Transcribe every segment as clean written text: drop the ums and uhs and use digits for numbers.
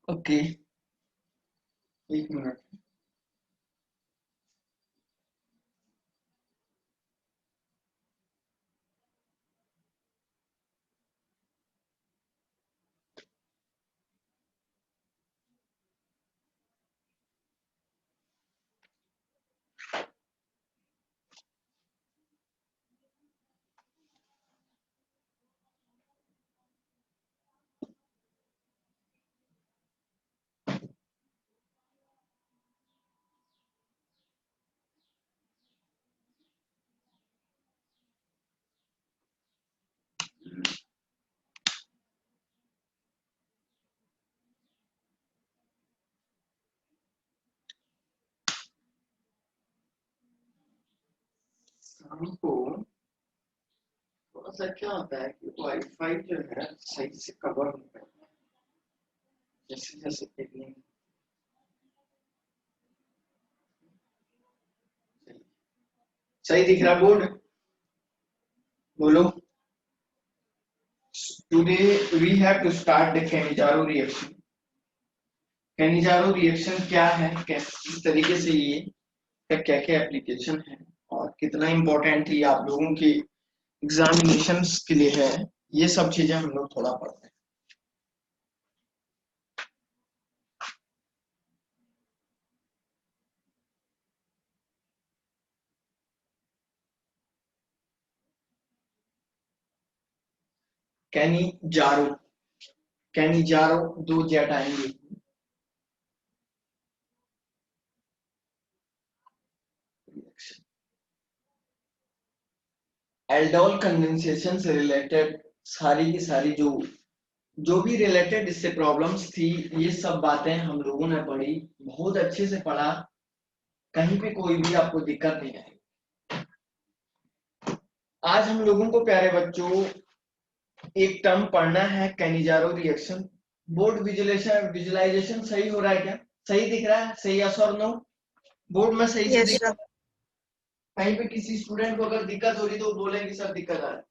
Okay, एक minute. शाम को थोड़ा सा क्या होता है कि वाईफाई जो है सही से कवर नहीं करता, जैसे जैसे देखने सही दिख रहा बोर्ड। बोलो। Today we have to start the Cannizzaro reaction. Cannizzaro reaction क्या है, किस तरीके से ये क्या क्या एप्लीकेशन है और कितना इम्पोर्टेंट ये आप लोगों के एग्जामिनेशंस के लिए है, ये सब चीजें हम लोग थोड़ा पढ़ते हैं। कैनिजारो, कैनिजारो दो जेट आएंगे। एल्डोल कंडेंसेशन से रिलेटेड सारी की सारी जो भी रिलेटेड इससे प्रॉब्लम्स थी, ये सब बातें हम लोगों ने पढ़ी, बहुत अच्छे से पढ़ा, कहीं पे कोई भी आपको दिक्कत नहीं आएगी। आज हम लोगों को प्यारे बच्चों एक टर्म पढ़ना है, कैनिजारो रिएक्शन। बोर्ड विजुलाइजेशन सही हो रहा है क्या? सही दिख रहा है? सही यस और नो? बोर्ड में सही से दिख रहा है? कहीं पे किसी स्टूडेंट को अगर दिक्कत हो रही तो बोले कि सर दिक्कत आ रहा है।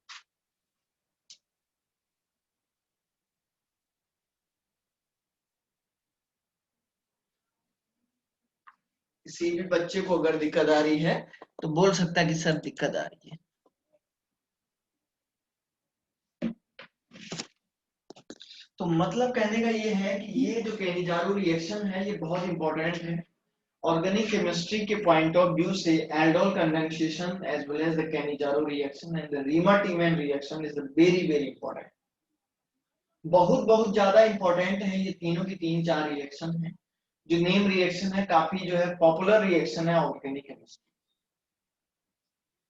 किसी भी बच्चे को अगर दिक्कत आ रही है तो बोल सकता है कि सर दिक्कत आ रही है। तो मतलब कहने का ये है कि ये जो कैनिजारो रिएक्शन है ये बहुत इंपॉर्टेंट है। Organic chemistry के point of view से aldol condensation as well as the Cannizzaro reaction and the Riemann-Tiemann reaction is very very important. बहुत बहुत ज्यादा इंपॉर्टेंट है ये तीनों की तीन चार रिएक्शन है। जो नेम रिएक्शन है काफी जो है पॉपुलर रिएक्शन है ऑर्गेनिक केमिस्ट्री।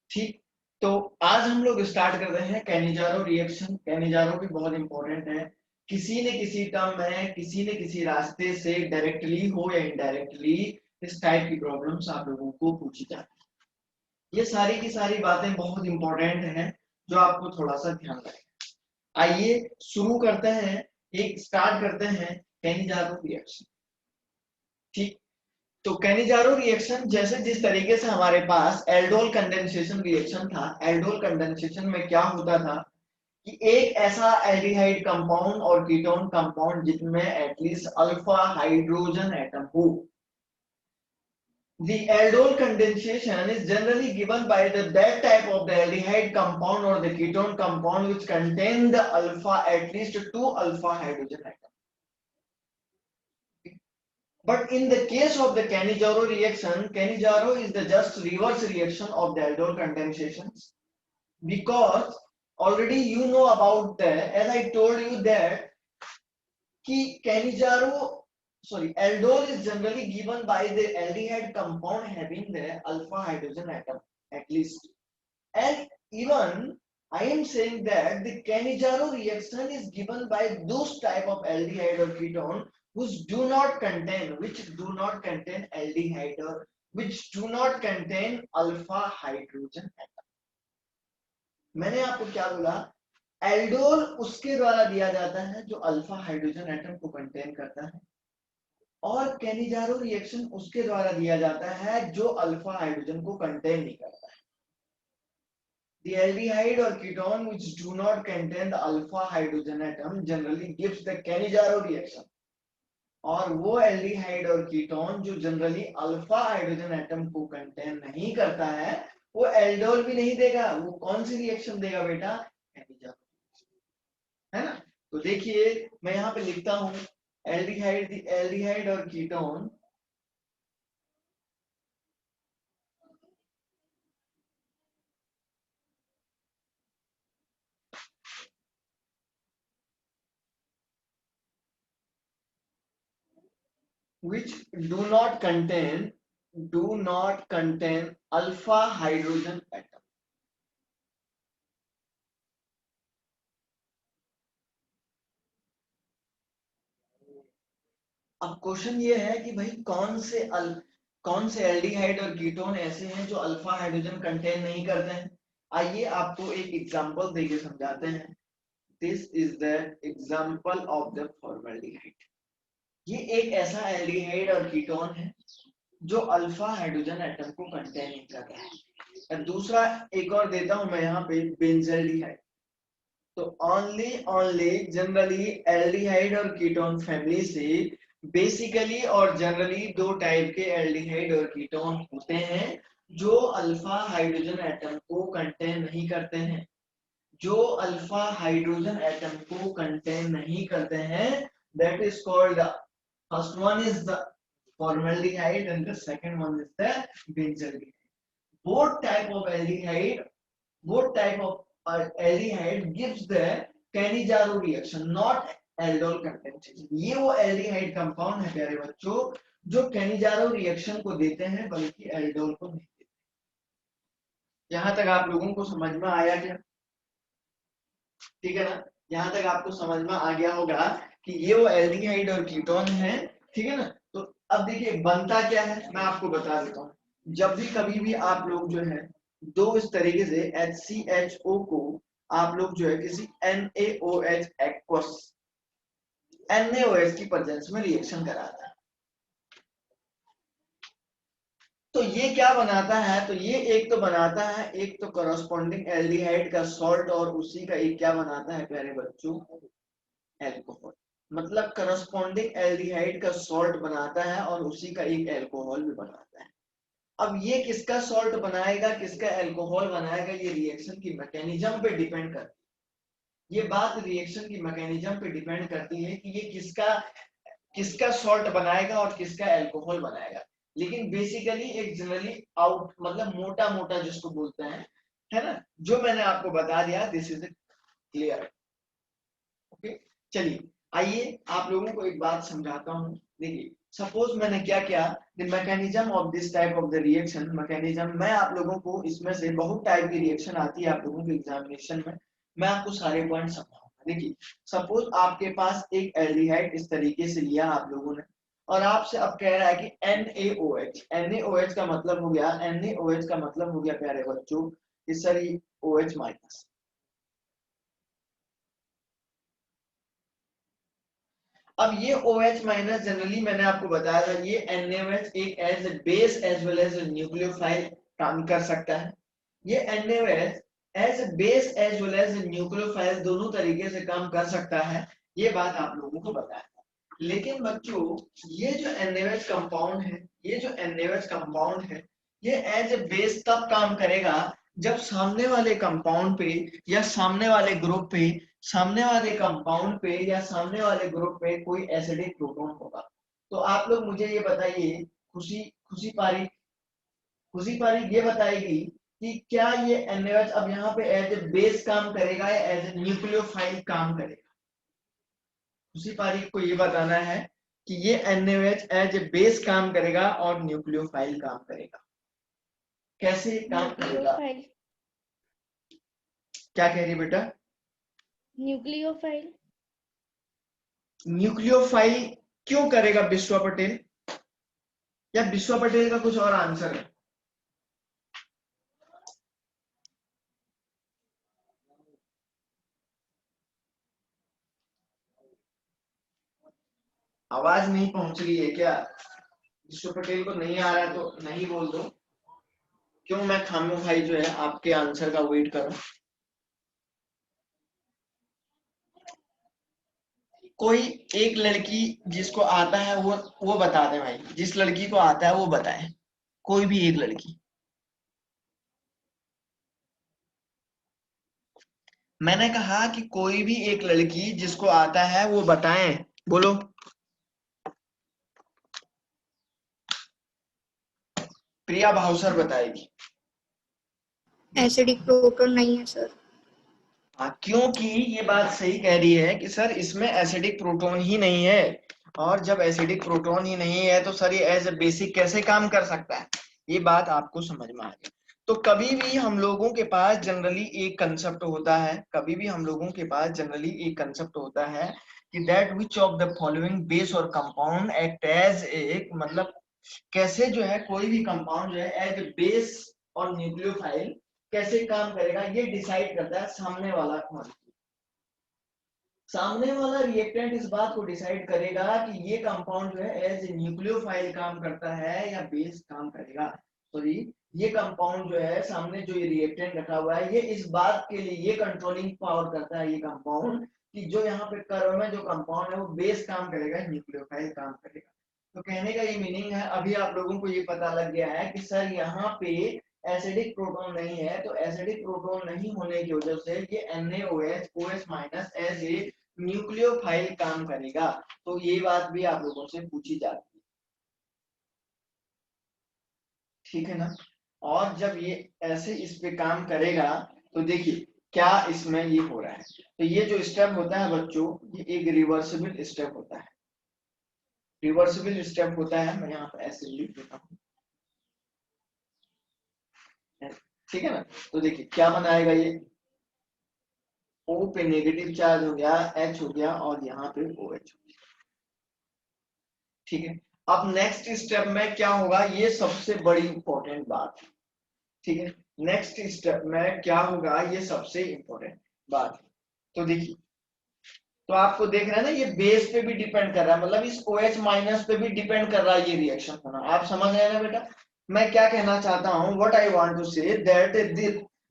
ठीक, तो आज हम लोग स्टार्ट कर रहे हैं कैनिजारो रिएक्शन। कैनिजारो भी बहुत इंपॉर्टेंट है, किसी न किसी टर्म में किसी न किसी रास्ते से डायरेक्टली हो या इनडायरेक्टली इस टाइप की प्रॉब्लम्स आप लोगों को पूछी जाती है। ये सारी की सारी बातें बहुत इंपॉर्टेंट हैं जो आपको थोड़ा सा ध्यान रखना। आइए शुरू करते हैं, एक स्टार्ट करते हैं कैनिजारो रिएक्शन। ठीक, तो कैनिजारो रिएक्शन जैसे जिस तरीके से हमारे पास एल्डोल कंडेंसेशन रिएक्शन था, एल्डोल कंडेंसेशन में क्या होता था कि एक ऐसा एल्डिहाइड कंपाउंड और कीटोन कंपाउंड जिनमें एटलीस्ट अल्फा हाइड्रोजन एटम हो। The aldol condensation is generally given by that type of the aldehyde compound or the ketone compound which contain the alpha, at least two alpha hydrogen atoms. But in the case of the Cannizzaro reaction, Cannizzaro is the just reverse reaction of the aldol condensations, because already you know about that, as I told you that कि aldol is generally given by the aldehyde compound having the alpha hydrogen atom at least. And even I am saying that the Cannizzaro reaction is given by those type of aldehyde or ketone which do not contain aldehyde or which do not contain alpha hydrogen atom. मैंने आपको क्या बोला? Aldol उसके द्वारा दिया जाता है जो अल्फा हाइड्रोजन एटम को कंटेन करता है, और कैनिजारो रिएक्शन उसके द्वारा दिया जाता है जो अल्फा हाइड्रोजन को कंटेन नहीं करता है। The aldehyde or ketone which do not contain the alpha hydrogen atom generally gives the Cannizzaro reaction. और वो एल्डिहाइड और कीटोन जो जनरली अल्फा हाइड्रोजन एटम को कंटेन नहीं करता है, वो एल्डोल भी नहीं देगा। वो कौन सी रिएक्शन देगा बेटा? कैनिजारो, है ना। तो देखिए मैं यहाँ पे लिखता हूं एल्डिहाइड और ketone which do not contain alpha hydrogen atom. अब क्वेश्चन ये है कि भाई कौन से एल्डिहाइड और कीटोन ऐसे हैं जो अल्फा हाइड्रोजन कंटेन नहीं करते हैं। आइए आपको एक एग्जांपल देके समझाते हैं। This is the example of the formaldehyde. ये एक ऐसा एल्डिहाइड और कीटोन है जो अल्फा हाइड्रोजन एटम को कंटेन नहीं करता है। और दूसरा एक और देता हूं मैं यहाँ पे बेंजल्डिहाइड। तो ओनली जनरली एल्डिहाइड और कीटोन फैमिली से बेसिकली और जनरली दो टाइप के एल्डिहाइड और कीटोन होते हैं जो अल्फा हाइड्रोजन एटम को कंटेन नहीं करते हैं। जो अल्फा हाइड्रोजन एटम को कंटेन नहीं करते हैं, that is called the first one is the formaldehyde and the second one is the benzaldehyde. Both type of aldehyde gives the Cannizzaro reaction, not aldol condensation. ये वो aldehyde compound है प्यारे बच्चों जो Cannizzaro reaction को देते हैं बल्कि aldol को नहीं देते। यहाँ तक आप लोगों को समझ में आया क्या? ठीक है ना। यहाँ तक आपको समझ में आ गया होगा कि ये वो एल्डिहाइड और कीटोन है। ठीक है ना। तो अब देखिए बनता क्या है मैं आपको बता देता हूँ। जब भी कभी भी आप लोग जो है दो इस तरीके से HCHO को आप लोग जो है किसी NaOH एक्वस NaOH की प्रेजेंस में रिएक्शन कराता है, तो ये क्या बनाता है? तो ये एक तो बनाता है एक तो करस्पॉन्डिंग एल्डिहाइड का सॉल्ट और उसी का एक क्या बनाता है प्यारे बच्चों? एल्कोहल। मतलब करस्पॉन्डिंग एल्डिहाइड का सॉल्ट बनाता है और उसी का एक एल्कोहल भी बनाता है। अब ये किसका सॉल्ट बनाएगा किसका एल्कोहल बनाएगा, ये रिएक्शन की मैकेनिज्म पे डिपेंड करती है। ये बात रिएक्शन की मैकेनिज्म पे डिपेंड करती है कि ये किसका सॉल्ट बनाएगा और किसका एल्कोहल बनाएगा। लेकिन बेसिकली एक जनरली आउट मतलब मोटा मोटा जिसको बोलते हैं, है ना, जो मैंने आपको बता दिया, दिस इज क्लियर। ओके चलिए आइए आप लोगों को एक बात समझाता हूँ। देखिए सपोज मैंने क्या किया, the mechanism of this type of the reaction. Mechanism मैं आप लोगों को इसमें से बहुत टाइप की रिएक्शन आती है आप लोगों के एग्जामिनेशन में, मैं आपको सारे पॉइंट समझाऊंगा। देखिए सपोज आपके पास एक एल्डिहाइड इस तरीके से लिया आप लोगों ने और आपसे अब कह रहा है कि NaOH। NaOH का मतलब हो गया NaOH का मतलब हो गया प्यारे बच्चों कि सर ये OH माइनस। अब ये OH माइनस जनरली मैंने आपको बताया था ये NaOH एक as a base as well as nucleophile काम कर सकता है। ये NaOH as a base as well as nucleophile दोनों तरीके से काम कर सकता है, ये बात आप लोगों को बताया। लेकिन बच्चों ये जो NaOH कंपाउंड है, ये जो NaOH कंपाउंड है, ये एज ए बेस तब काम करेगा जब सामने वाले कंपाउंड पे या सामने वाले ग्रुप पे सामने वाले कंपाउंड पे या सामने वाले ग्रुप पे कोई एसिडिक प्रोटॉन होगा। तो आप लोग मुझे ये बताइए, खुशी खुशी पारी ये बताएगी कि क्या ये NaOH अब यहाँ पे एज ए बेस काम करेगा या एज ए न्यूक्लियोफाइल काम करेगा? खुशी पारी को ये बताना है कि ये NaOH एज ए बेस काम करेगा और न्यूक्लियोफाइल काम करेगा। कैसे काम करेगा? क्या कह रही बेटा? न्यूक्लियोफाइल। न्यूक्लियोफाइल क्यों करेगा विश्वा पटेल? या विश्वा पटेल का कुछ और आंसर है? आवाज नहीं पहुंच रही है क्या? विश्व पटेल को नहीं आ रहा है तो नहीं बोल दो, क्यों मैं खामो भाई जो है आपके आंसर का वेट करूं। कोई एक लड़की जिसको आता है वो बता दे भाई, जिस लड़की को आता है वो बताए, कोई भी एक लड़की। मैंने कहा कि कोई भी एक लड़की जिसको आता है वो बताएं, बोलो। प्रिया भावसर बताएगी। एसिडिक प्रोटोन नहीं है सर। हाँ, क्योंकि ये बात सही कह रही है कि सर इसमें एसिडिक प्रोटोन ही नहीं है, और जब एसिडिक प्रोटोन ही नहीं है तो सर ये एज ए बेसिक कैसे काम कर सकता है, ये बात आपको समझ में आ गई। तो कभी भी हम लोगों के पास जनरली एक कंसेप्ट होता है, कभी भी हम लोगों के पास जनरली एक कंसेप्ट होता है कि that which of the following base और कंपाउंड एक्ट एज एक, मतलब कैसे जो है कोई भी कंपाउंड जो है एज ए बेस और न्यूक्लियोफाइल कैसे काम करेगा, ये डिसाइड करता है सामने वाला मॉलिक्यूल। सामने वाला रिएक्टेंट इस बात को डिसाइड करेगा कि ये कंपाउंड जो है एज ए न्यूक्लियोफाइल काम करता है या बेस काम करेगा। सॉरी, ये कंपाउंड जो है सामने जो ये रिएक्टेंट रखा हुआ है, ये इस बात के लिए ये कंट्रोलिंग पावर करता है ये कंपाउंड कि जो यहाँ पे कर्व में जो कंपाउंड है वो बेस काम करेगा, न्यूक्लियोफाइल काम करेगा। तो कहने का ये मीनिंग है, अभी आप लोगों को ये पता लग गया है कि सर यहाँ पे एसिडिक प्रोटोन नहीं है, तो एसिडिक प्रोटोन नहीं होने की वजह से ये NaOH OH minus as a nucleophile काम करेगा। तो ये बात भी आप लोगों से पूछी जाती है, ठीक है ना। और जब ये ऐसे इस पे काम करेगा तो देखिए क्या इसमें ये हो रहा है। तो ये जो स्टेप होता है बच्चों, ये एक रिवर्सिबल स्टेप होता है। रिवर्सिबल स्टेप होता है, मैं यहाँ पे ऐसे लिख देता हूँ, ठीक है ना। तो देखिए क्या बनाएगा ये, O पे नेगेटिव चार्ज हो गया, H हो गया, और यहाँ पे OH हो गया, ठीक है। अब नेक्स्ट स्टेप में क्या होगा, ये सबसे बड़ी इंपॉर्टेंट बात है, ठीक है। नेक्स्ट स्टेप में क्या होगा, ये सबसे इंपॉर्टेंट बात है। तो देखिए, तो आपको देख रहे हैं ना, ये बेस पे भी डिपेंड कर रहा है, मतलब इस OH माइनस पे भी डिपेंड कर रहा है ये रिएक्शन होना। आप समझ रहे हैं ना बेटा, मैं क्या कहना चाहता हूं, what I want to say that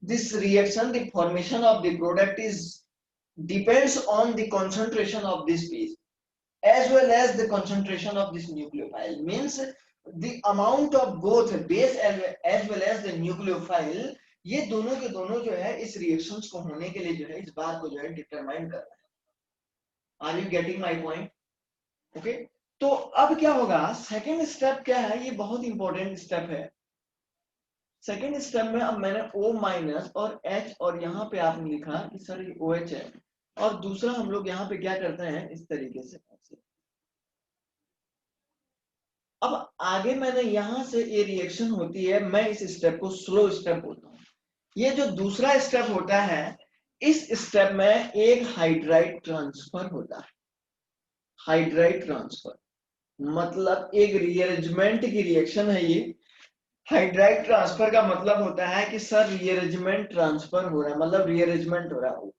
this reaction, the formation of the product is depends on the concentration of this base as well as the concentration of this nucleophile, means the amount of both base as well as the nucleophile, ये दोनों के दोनों जो है इस reactions को होने के लिए जो है इस बात को जो है डिटरमाइन कर रहा है। Are you getting my point? Okay. तो अब क्या होगा, सेकेंड स्टेप क्या है, ये बहुत इंपॉर्टेंट स्टेप है। सेकेंड स्टेप में अब मैंने O माइनस और H, और यहाँ पे आपने लिखा कि सर ये OH है, और दूसरा हम लोग यहाँ पे क्या करते हैं इस तरीके से। अब आगे मैंने यहां से ये रिएक्शन होती है, मैं इस स्टेप को स्लो स्टेप बोलता हूँ। ये जो दूसरा स्टेप होता है, इस स्टेप में एक हाइड्राइड ट्रांसफर होता है। हाइड्राइड ट्रांसफर मतलब एक रीअरेंजमेंट की रिएक्शन है ये। हाइड्राइड ट्रांसफर का मतलब होता है कि सर रीअरेंजमेंट ट्रांसफर हो रहा है, मतलब रीअरेंजमेंट हो रहा है।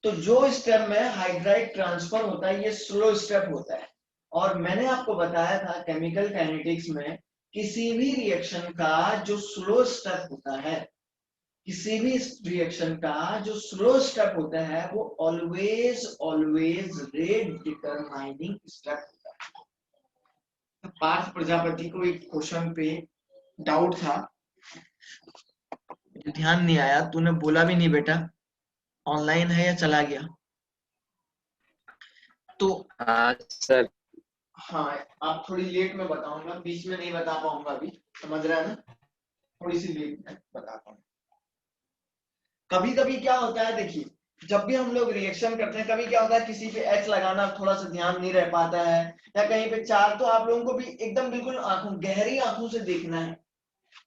तो जो स्टेप में हाइड्राइड ट्रांसफर होता है ये स्लो स्टेप होता है। और मैंने आपको बताया था केमिकल काइनेटिक्स में, किसी भी रिएक्शन का जो स्लो स्टेप होता है, किसी भी रिएक्शन का जो स्लो स्टेप होता है वो always always rate determining step होता है। पार्थ प्रजापति को एक क्वेश्चन पे डाउट था, ध्यान नहीं आया, तूने बोला भी नहीं बेटा, ऑनलाइन है या चला गया? तो हाँ सर। हाँ, आप थोड़ी लेट में बताऊंगा, बीच में नहीं बता पाऊंगा अभी, समझ रहा है ना, थोड़ी सी लेट में बताता हूँ। कभी कभी क्या होता है, देखिए जब भी हम लोग रिएक्शन करते हैं, कभी क्या होता है किसी पे H लगाना थोड़ा सा ध्यान नहीं रह पाता है, या कहीं पे चार, तो आप लोगों को भी एकदम बिल्कुल आंखों गहरी आंखों से देखना है,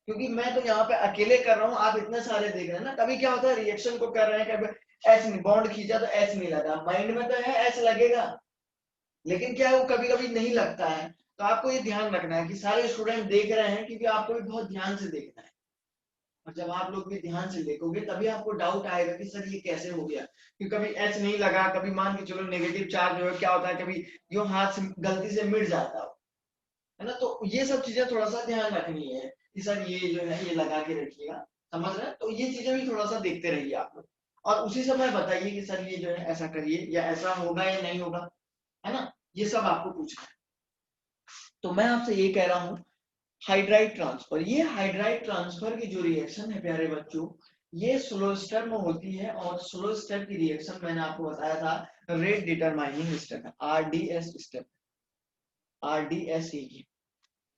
क्योंकि मैं तो यहाँ पे अकेले कर रहा हूँ, आप इतने सारे देख रहे हैं ना। कभी क्या होता है रिएक्शन को कर रहे हैं, कभी H नहीं, बॉन्ड खींचा तो H नहीं लगा, माइंड में तो है H लगेगा, लेकिन क्या है वो कभी कभी नहीं लगता है। तो आपको ये ध्यान रखना है कि सारे स्टूडेंट देख रहे हैं, क्योंकि आपको भी बहुत ध्यान से देखना है, और जब आप लोग भी ध्यान से देखोगे तभी आपको डाउट आएगा कि सर ये कैसे हो गया, क्योंकि कभी H नहीं लगा, कभी मान के चलो नेगेटिव चार्ज जो है क्या होता है, कभी यो हाथ से गलती से मिट जाता है ना। तो ये सब चीजें थोड़ा सा ध्यान रखनी है कि सर ये जो है ये लगा के रखिएगा, समझ रहे हैं। तो ये चीजें भी थोड़ा सा देखते रहिए आप लोग, और उसी समय बताइए कि सर ये जो है ऐसा करिए या ऐसा होगा या नहीं होगा। ये सब आपको पूछना है। तो मैं आपसे ये कह रहा हूं हाइड्राइड ट्रांसफर, ये हाइड्राइड ट्रांसफर की जो रिएक्शन है प्यारे बच्चों, ये स्लो स्टेप में होती है और स्लो स्टेप की रिएक्शन मैंने आपको बताया था रेट डिटरमाइनिंग स्टेप है, आरडीएस स्टेप, आरडीएस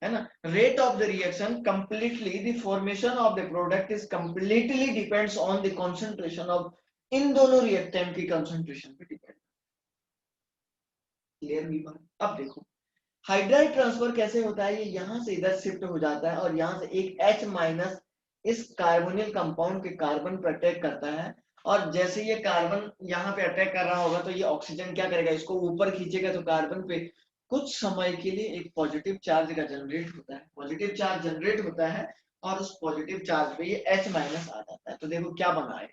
है ना। Rate of the reaction completely the formation of the product is completely depends on the concentration of, इन दोनों रिएक्टेंट की कंसंट्रेशन पे डिपेंड। क्लियर हुई बात? अब देखो हाइड्राइड ट्रांसफर कैसे होता है, ये यहां से इधर शिफ्ट हो जाता है और यहां से एक H माइनस इस कार्बोनिल कंपाउंड के कार्बन पर अटैक करता है, और जैसे ये कार्बन यहाँ पे अटैक कर रहा होगा तो ये ऑक्सीजन क्या करेगा, इसको ऊपर खींचेगा, तो कार्बन पे कुछ समय के लिए एक पॉजिटिव चार्ज का जनरेट होता है, पॉजिटिव चार्ज जनरेट होता है और उस पॉजिटिव चार्ज पे ये H माइनस आ जाता है। तो देखो क्या बना है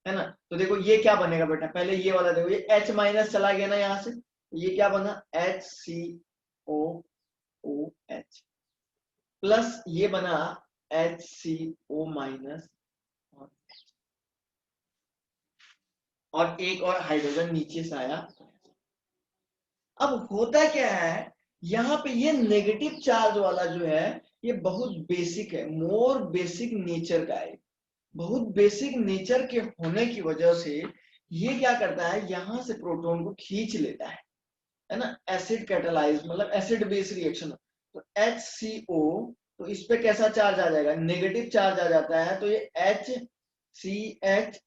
ना। तो देखो ये क्या बनेगा बेटा, पहले ये वाला देखो, ये H माइनस चला गया ना यहाँ से, ये क्या बना HCOOH प्लस ये बना HCO माइनस और एक और हाइड्रोजन नीचे से आया। अब होता क्या है, यहाँ पे ये नेगेटिव चार्ज वाला जो है ये बहुत बेसिक है, मोर बेसिक नेचर का है, बहुत बेसिक नेचर के होने की वजह से ये क्या करता है, यहां से प्रोटॉन को खींच लेता है ना। एसिड कैटालाइज मतलब एसिड बेस रिएक्शन, तो HCO, तो इस पे कैसा चार्ज आ जाएगा, नेगेटिव चार्ज आ जाता है, तो ये HCH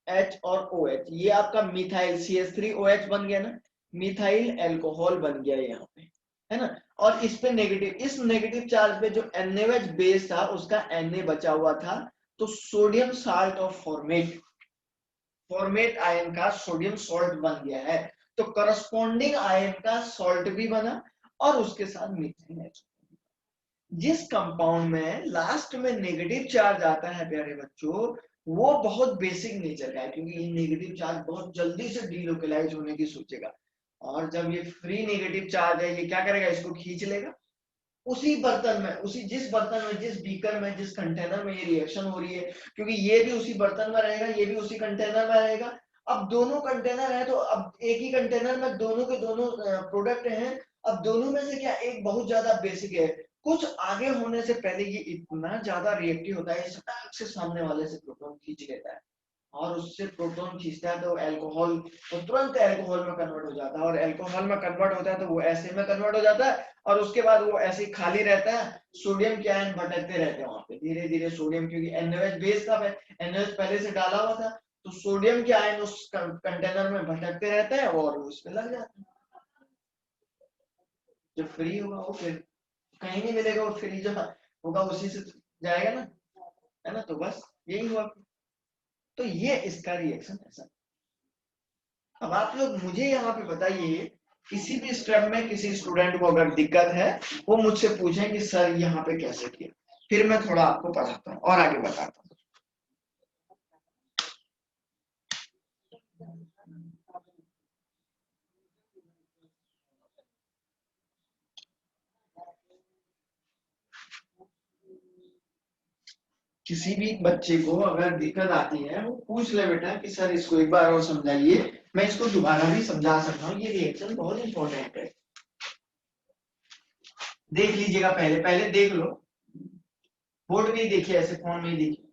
H और OH, ये आपका मिथाइल CH3OH बन गया ना, मिथाइल एल्कोहल बन गया यहाँ पे, है ना। और इस पे नेगेटिव, इस नेगेटिव चार्ज पे जो NaOH बेस था उसका Na बचा हुआ था, तो sodium salt of format, format ion का सोडियम सॉल्ट बन गया है, तो करस्पॉन्डिंग आयन का सॉल्ट भी बना और उसके साथ मीथेन H। जिस कंपाउंड में लास्ट में नेगेटिव चार्ज आता है प्यारे बच्चों, वो बहुत बेसिक नेचर का है, क्योंकि ये नेगेटिव चार्ज बहुत जल्दी से डीलोकलाइज होने की सोचेगा, और जब ये फ्री नेगेटिव चार्ज है ये क्या करेगा, इसको खींच लेगा। उसी बर्तन में, उसी जिस बर्तन में, जिस बीकर में, जिस कंटेनर में ये रिएक्शन हो रही है, क्योंकि ये भी उसी बर्तन में रहेगा, ये भी उसी कंटेनर में रहेगा। अब दोनों कंटेनर है, तो अब एक ही कंटेनर में दोनों के दोनों प्रोडक्ट हैं। अब दोनों में से क्या एक बहुत ज्यादा बेसिक है, कुछ आगे होने से पहले ये इतना ज्यादा रिएक्टिव होता है, सटाक से सामने वाले से प्रोटॉन खींच लेता है, और उससे प्रोटॉन खींचता है तो अल्कोहल, तो तुरंत अल्कोहल में कन्वर्ट हो जाता है, और अल्कोहल में कन्वर्ट होता है तो वो ऐसे में कन्वर्ट हो जाता है, और उसके बाद वो ऐसे ही खाली रहता है, सोडियम के आयन भटकते रहते हैं वहां पे धीरे धीरे सोडियम, क्योंकि NaOH बेस का है, NaOH पहले से डाला हुआ था, तो सोडियम के आयन उस कंटेनर में भटकते रहते हैं और उस पे लग जाते हैं। जो फ्री होगा वो फिर कहीं नहीं मिलेगा, वो फ्री जो होगा उसी से जाएगा ना, है ना। तो बस यही हुआ, तो ये इसका रिएक्शन ऐसा। अब आप लोग मुझे यहाँ पे बताइए, किसी भी स्टेप में किसी स्टूडेंट को अगर दिक्कत है वो मुझसे पूछें कि सर यहाँ पे कैसे किया, फिर मैं थोड़ा आपको पढ़ाता हूँ और आगे बताता हूँ। किसी भी बच्चे को अगर दिक्कत आती है वो पूछ ले बेटा कि सर इसको एक बार और समझाइए, मैं इसको दोबारा भी समझा सकता हूँ, ये रिएक्शन बहुत इंपॉर्टेंट है। देख लीजिएगा, पहले पहले देख लो, बोर्ड में ही देखिए, ऐसे फोन में ही देखिए।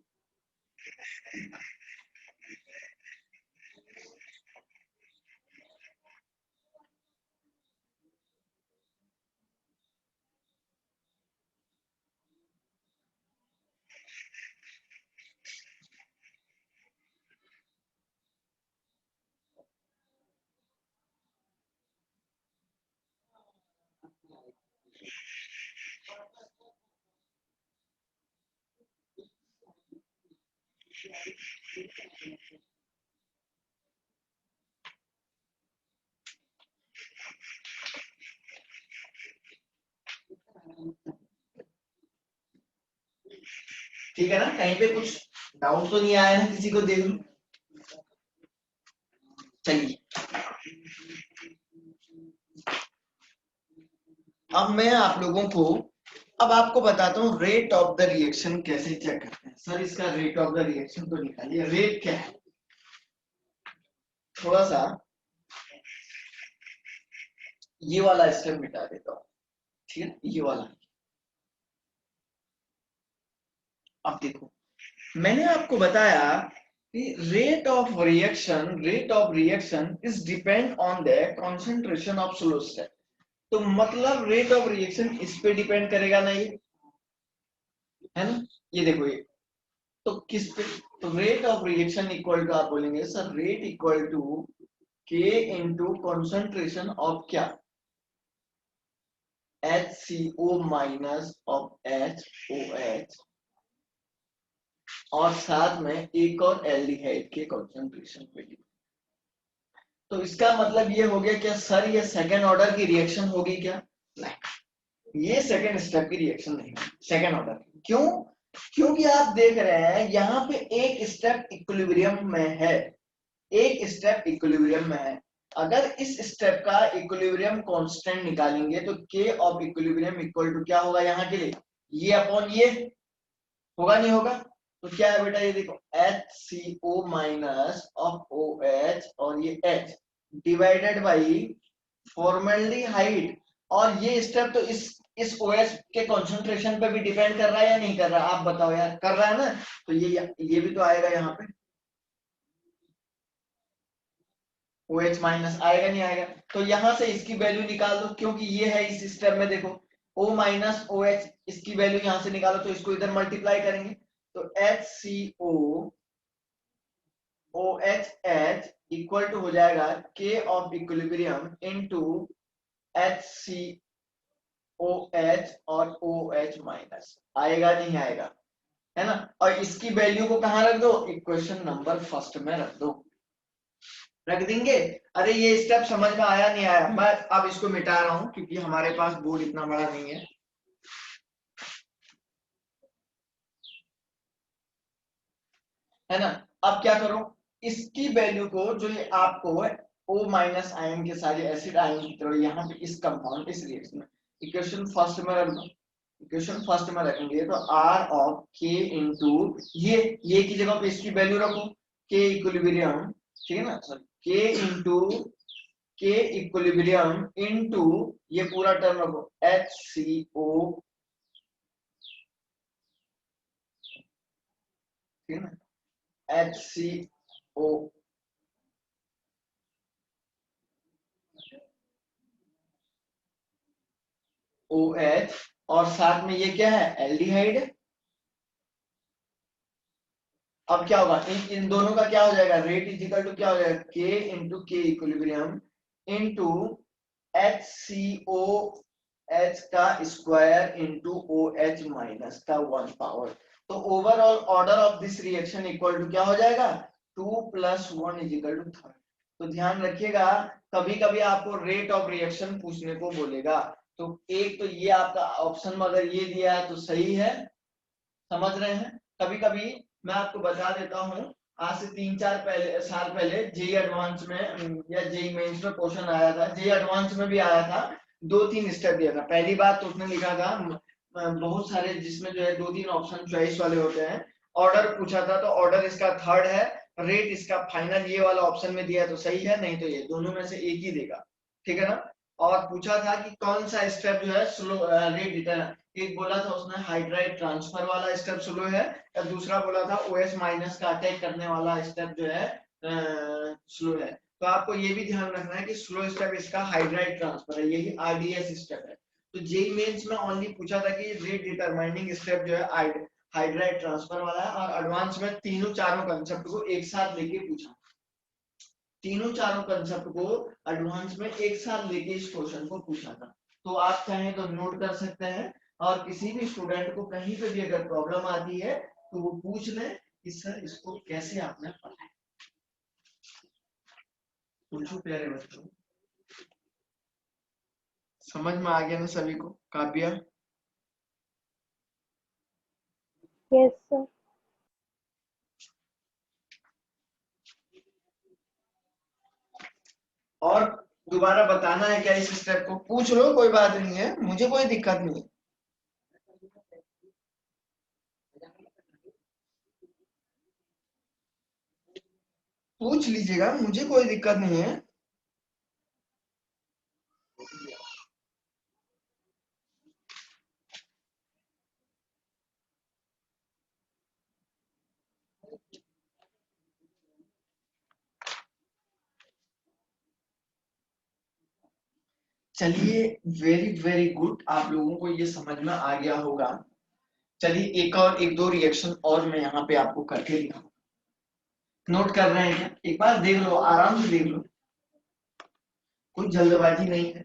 ठीक है ना, कहीं पे कुछ डाउट तो नहीं आया ना किसी को, देख लो। चलिए अब मैं आप लोगों को, अब आपको बताता हूँ रेट ऑफ द रिएक्शन कैसे चेक करते हैं। सर इसका रेट ऑफ द रिएक्शन तो निकालिए, रेट क्या है, थोड़ा सा ये वाला स्टेप मिटा देता हूँ, ठीक है, ये वाला। अब देखो, मैंने आपको बताया कि rate of reaction is depend on the concentration of slow step. तो मतलब रेट ऑफ रिएक्शन इस पे डिपेंड करेगा ना, ये है ना, ये देखो ये, तो किस पे, तो rate of reaction equal to, आप बोलेंगे sir rate equal to K into concentration of क्या, HCO माइनस ऑफ HOH, और साथ में एक और एल्डिहाइड के कॉन्सेंट्रेशन पे। तो इसका मतलब ये हो गया क्या सर, ये सेकेंड ऑर्डर की रिएक्शन होगी क्या? नहीं, ये सेकेंड स्टेप की रिएक्शन नहीं, सेकेंड ऑर्डर। क्यों? क्योंकि आप देख रहे हैं यहाँ पे एक स्टेप इक्विलिब्रियम में है, एक स्टेप इक्विलिब्रियम में है। अगर इस स्टेप का इक्विलिब्रियम कांस्टेंट निकालेंगे तो के ऑफ इक्विलिब्रियम इक्वल टू क्या होगा यहाँ के लिए, ये अपॉन ये, होगा नहीं होगा? तो क्या है बेटा, ये देखो HCO माइनस ऑफ OH और ये H डिवाइडेड बाई फॉर्मल्डिहाइड। और ये स्टेप तो इस OH के कंसंट्रेशन पे भी डिपेंड कर रहा है या नहीं कर रहा, आप बताओ यार, कर रहा है ना? तो ये भी तो आएगा यहाँ पे, OH माइनस आएगा नहीं आएगा? तो यहां से इसकी वैल्यू निकाल दो, क्योंकि ये है इस स्टेप में, देखो O माइनस OH, इसकी वैल्यू यहां से निकालो तो इसको इधर मल्टीप्लाई करेंगे, तो HCO OHH इक्वल टू हो जाएगा K of equilibrium into HCOH और OH माइनस, आएगा नहीं आएगा, है ना? और इसकी वैल्यू को कहां रख दो, इक्वेशन नंबर फर्स्ट में रख दो, रख देंगे। अरे ये स्टेप समझ में आया नहीं आया? मैं अब इसको मिटा रहा हूं क्योंकि हमारे पास बोर्ड इतना बड़ा नहीं है ना? अब क्या करो, इसकी वैल्यू को, जो ये आपको O माइनस आयन के सारे एसिड आयन की तरह यहाँ पे इस कंपाउंड, इस रिएक्शन में इक्वेशन फर्स्ट में रख दो। इक्वेशन फर्स्ट में रखेंगे तो R ऑफ K इंटू ये की जगह पे इसकी वैल्यू रखो, K इक्विलिब्रियम, ठीक है ना sir, K into K equilibrium into ये पूरा टर्म रखो HCO, ठीक है ना, HCO OH, और साथ में ये क्या है, एल्डिहाइड। अब क्या होगा, इन दोनों का क्या हो जाएगा, रेट इज इक्वल टू क्या हो जाएगा, K into K equilibrium into HCO H का स्क्वायर इंटू OH माइनस का 1 पावर। तो overall order of this reaction equal to क्या हो जाएगा, 2 + 1 = 3। तो ध्यान रखिएगा, कभी कभी आपको रेट ऑफ रिएक्शन पूछने को बोलेगा, तो एक तो ये आपका ऑप्शन में अगर ये दिया है तो सही है, समझ रहे हैं? कभी कभी मैं आपको बता देता हूँ, आज से 3-4 साल पहले जेई एडवांस में या जेई मेंस में क्वेश्चन आया था, जेई एडवांस में भी आया था, 2-3 स्टेप दिया था। पहली बात तो उसने लिखा था बहुत सारे, जिसमें जो है 2-3 ऑप्शन चॉइस वाले होते हैं, ऑर्डर पूछा था, तो ऑर्डर इसका थर्ड है, रेट इसका फाइनल ये वाला ऑप्शन में दिया तो सही है, नहीं तो ये दोनों में से एक ही देगा, ठीक है ना? और पूछा था कि कौन सा स्टेप जो है स्लो रेट डिटरमाइन, एक बोला था उसने हाइड्राइड ट्रांसफर वाला स्टेप स्लो है, या दूसरा बोला था OH माइनस का अटैक करने वाला स्टेप जो है स्लो है। तो आपको ये भी ध्यान रखना है कि स्लो स्टेप इसका हाइड्राइड ट्रांसफर है, यही RDS स्टेप है। तो जेई मेंस में ओनली पूछा था कि रेट डिटरमाइनिंग स्टेप जो है हाइड्राइड ट्रांसफर वाला है, और एडवांस में तीनों चारों कंसेप्ट को एक साथ लेके पूछा, तीनों चारों कंसेप्ट को एडवांस में एक साथ लेके इस क्वेश्चन को पूछा था। तो आप चाहें तो नोट कर सकते हैं, और किसी भी स्टूडेंट को कहीं पे भी अगर प्रॉब्लम आती है तो वो पूछ ले कि सर इसको कैसे आपने पढ़ा है। पूछो प्यारे बच्चों, समझ में आ गया ना सभी को? Kavya, Yes, sir. और दोबारा बताना है क्या इस स्टेप को? पूछ लो, कोई बात नहीं है, मुझे कोई दिक्कत नहीं है, पूछ लीजिएगा, मुझे कोई दिक्कत नहीं है। चलिए, वेरी वेरी गुड, आप लोगों को ये समझ में आ गया होगा। चलिए एक दो रिएक्शन और मैं यहाँ पे आपको करके दिखाऊं। नोट कर रहे हैं क्या? एक बार देख लो, आराम से देख लो, कोई जल्दबाजी नहीं है।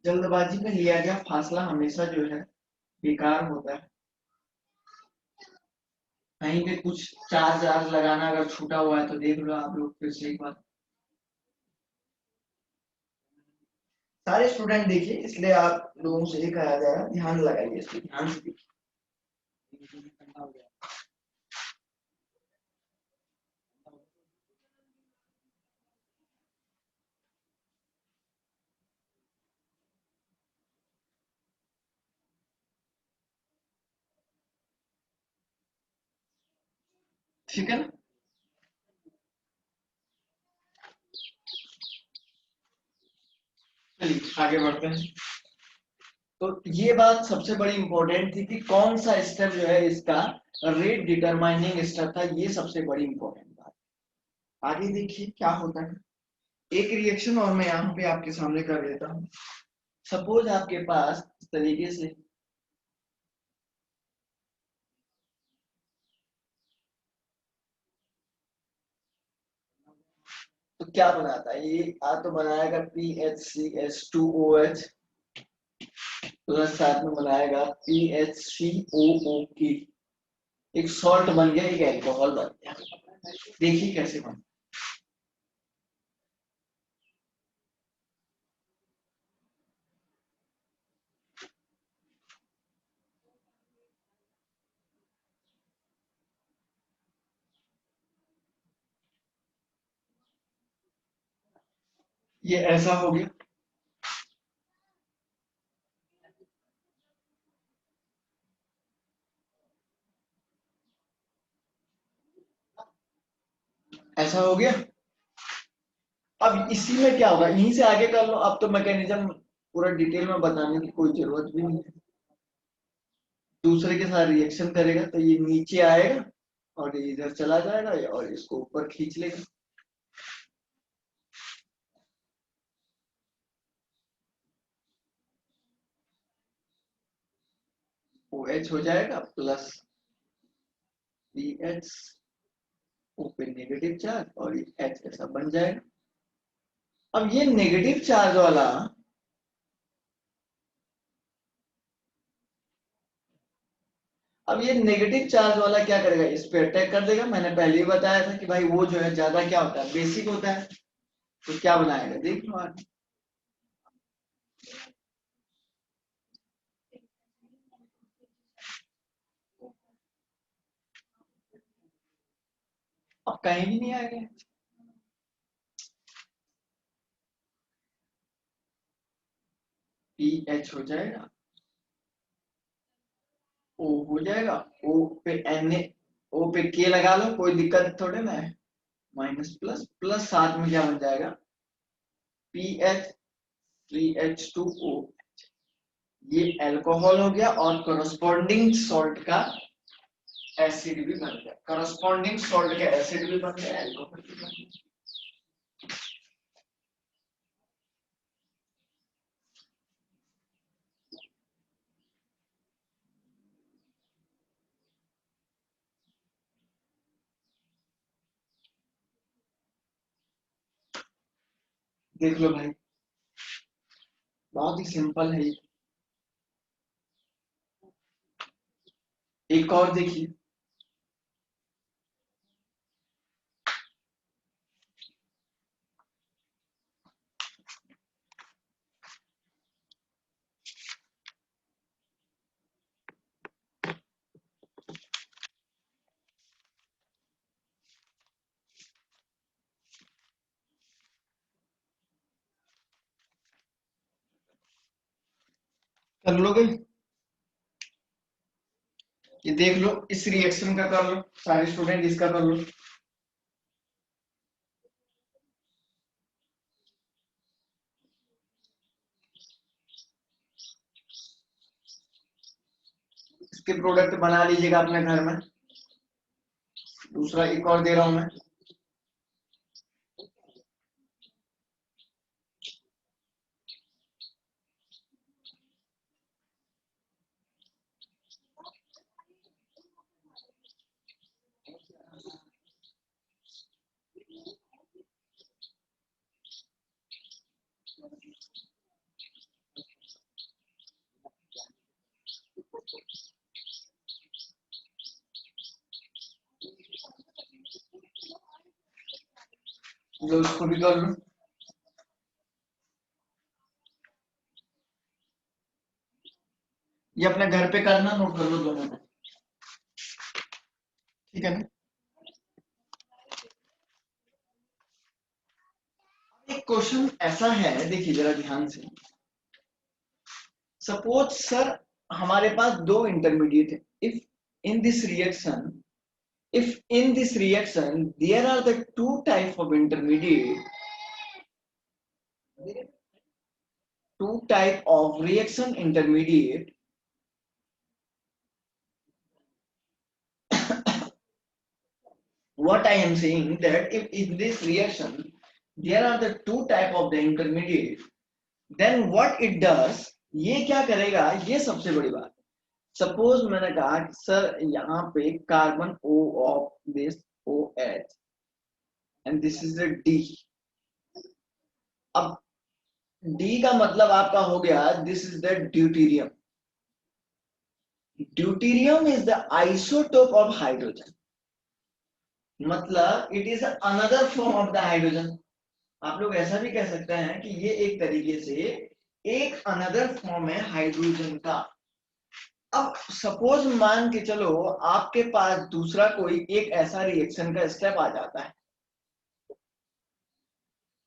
जल्दबाजी में लिया गया फासला हमेशा जो है बेकार होता है। कहीं पे कुछ चार्ज चार्ज लगाना अगर छूटा हुआ है तो देख लो आप लोग फिर से एक बार। सारे स्टूडेंट देखिए, इसलिए आप लोगों से ये कहा जाएगा ध्यान लगाइए, इस पे ध्यान से देखिए। ठीक है ना? चलिए आगे बढ़ते हैं। तो ये बात सबसे बड़ी इंपॉर्टेंट थी कि कौन सा स्टेप जो है इसका रेट डिटरमाइनिंग स्टेप था, ये सबसे बड़ी इंपॉर्टेंट बात। आगे देखिए क्या होता है। एक रिएक्शन और मैं यहाँ पे आपके सामने कर देता हूँ। सपोज आपके पास इस तरीके से तो क्या बनाता है ये? तो बनाएगा PHCH2OH प्लस साथ में बनाएगा PHCOO। एक सॉल्ट बन गया, एक एल्कोहल बन गया। देखिए कैसे बन। ये ऐसा हो गया। ऐसा हो गया। अब इसी में क्या होगा, यहीं से आगे कर लो। अब तो मैकेनिज्म पूरा डिटेल में बताने की कोई जरूरत भी नहीं है। दूसरे के साथ रिएक्शन करेगा तो ये नीचे आएगा और ये इधर चला जाएगा और इसको ऊपर खींच लेगा। OH हो जाएगा प्लस BH, O पे नेगेटिव चार्ज और ये H ऐसा बन जाएगा। अब ये नेगेटिव चार्ज वाला क्या करेगा, इस पे अटैक कर देगा। मैंने पहले ही बताया था कि भाई वो जो है ज्यादा क्या होता है, बेसिक होता है। तो क्या बनाएगा देख लो आगे। अब कहीं भी नहीं आएगा। PH हो जाएगा, O हो जाएगा, O पे Na, O पे K लगा लो, कोई दिक्कत थोड़े ना है। माइनस प्लस प्लस साथ में क्या बन जाएगा, PH3H2O। ये अल्कोहल हो गया और करस्पॉन्डिंग सॉल्ट का एसिड भी बन गया। करस्पॉन्डिंग सॉल्ट का एसिड भी बन गया, अल्कोहल भी बन गया। देख लो भाई, बहुत ही सिंपल है ये। एक और देखिए। कर लोगे? ये देख लो, इस रिएक्शन का कर लो, सारे स्टूडेंट इसका कर लो। इसके प्रोडक्ट बना लीजिएगा अपने घर में। दूसरा एक और दे रहा हूं मैं। जो इसको भी कर लो। ये अपने घर पे करना, नोट कर लो दोनों को, ठीक है ना। एक क्वेश्चन ऐसा है, देखिए जरा ध्यान से। सपोज सर हमारे पास दो इंटरमीडिएट है। If in this reaction, if in this reaction there are the two type of intermediate, two type of reaction intermediate, what I am saying that if in this reaction there are the two type of the intermediate, then what it does, ये क्या करेगा, ये सबसे बड़ी बात। Suppose मैंने कहा sir यहाँ पे carbon O of this OH and this is the D। अब D का मतलब आपका हो गया, this is the deuterium. Deuterium is the isotope of hydrogen, मतलब it is another form of the hydrogen. आप लोग ऐसा भी कह सकते हैं कि ये एक तरीके से एक अनदर फॉर्म है हाइड्रोजन का। अब सपोज मान के चलो आपके पास दूसरा कोई एक ऐसा रिएक्शन का स्टेप आ जाता है।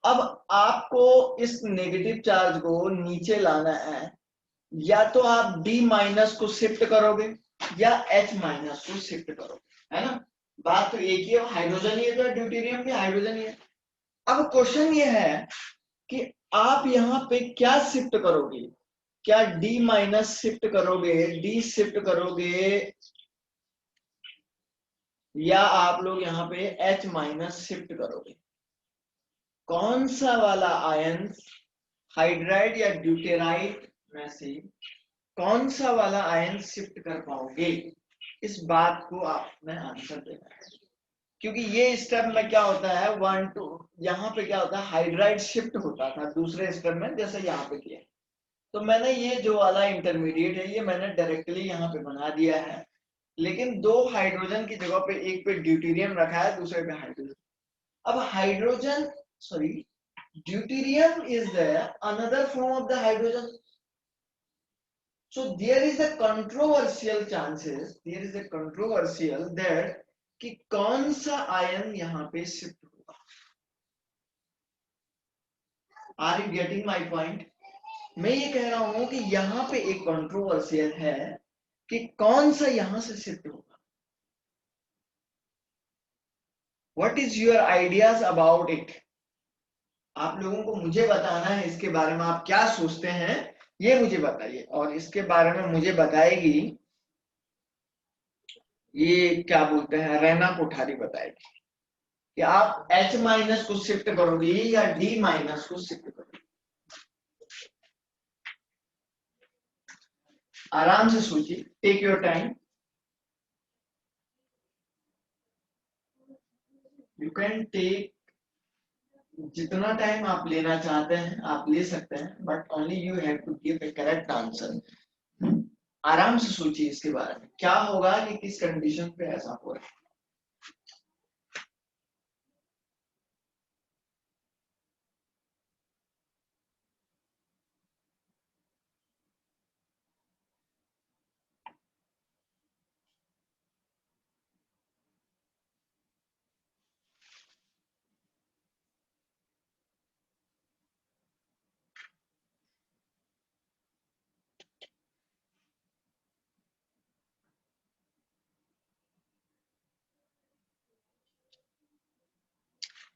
अब आपको इस नेगेटिव चार्ज को नीचे लाना है, या तो आप D माइनस को शिफ्ट करोगे या H माइनस को शिफ्ट करोगे, है ना। बात तो एक ही है, हाइड्रोजन ही है, तो ड्यूटेरियम भी हाइड्रोजन ही है। अब क्वेश्चन ये है कि आप यहाँ पे क्या शिफ्ट करोगे, क्या D माइनस शिफ्ट करोगे, D शिफ्ट करोगे, या आप लोग यहाँ पे H माइनस शिफ्ट करोगे। कौन सा वाला आयन हाइड्राइड या ड्यूटेराइड में से कौन सा वाला आयन शिफ्ट कर पाओगे, इस बात को आपने आंसर देना है। क्योंकि ये स्टेप में क्या होता है, 1 2 यहाँ पे क्या होता है, हाइड्राइड शिफ्ट होता था दूसरे स्टेप में, जैसे यहाँ पे किया। तो मैंने ये जो वाला इंटरमीडिएट है ये मैंने डायरेक्टली यहाँ पे बना दिया है, लेकिन दो हाइड्रोजन की जगह पे एक पे ड्यूटेरियम रखा है, दूसरे पे हाइड्रोजन। अब hydrogen sorry deuterium is the another form of the hydrogen. So there is a controversial chances, there is a controversial that कि कौन सा आयन यहाँ पे शिफ्ट होगा। Are you getting my point. मैं ये कह रहा हूं कि यहाँ पे एक कंट्रोवर्शियल है कि कौन सा यहां से शिफ्ट होगा। What is your ideas about it. आप लोगों को मुझे बताना है इसके बारे में, आप क्या सोचते हैं ये मुझे बताइए, और इसके बारे में मुझे बताएगी ये क्या बोलते हैं, रैना कोठारी बताएगी कि आप H माइनस को शिफ्ट करोगे या D माइनस को शिफ्ट करोगे। आराम से सोचिए, take your time, you can take जितना टाइम आप लेना चाहते हैं आप ले सकते हैं, but only you have to give a correct answer. आराम से सोचिए इसके बारे में, क्या होगा कि किस कंडीशन पे ऐसा हो रहा है।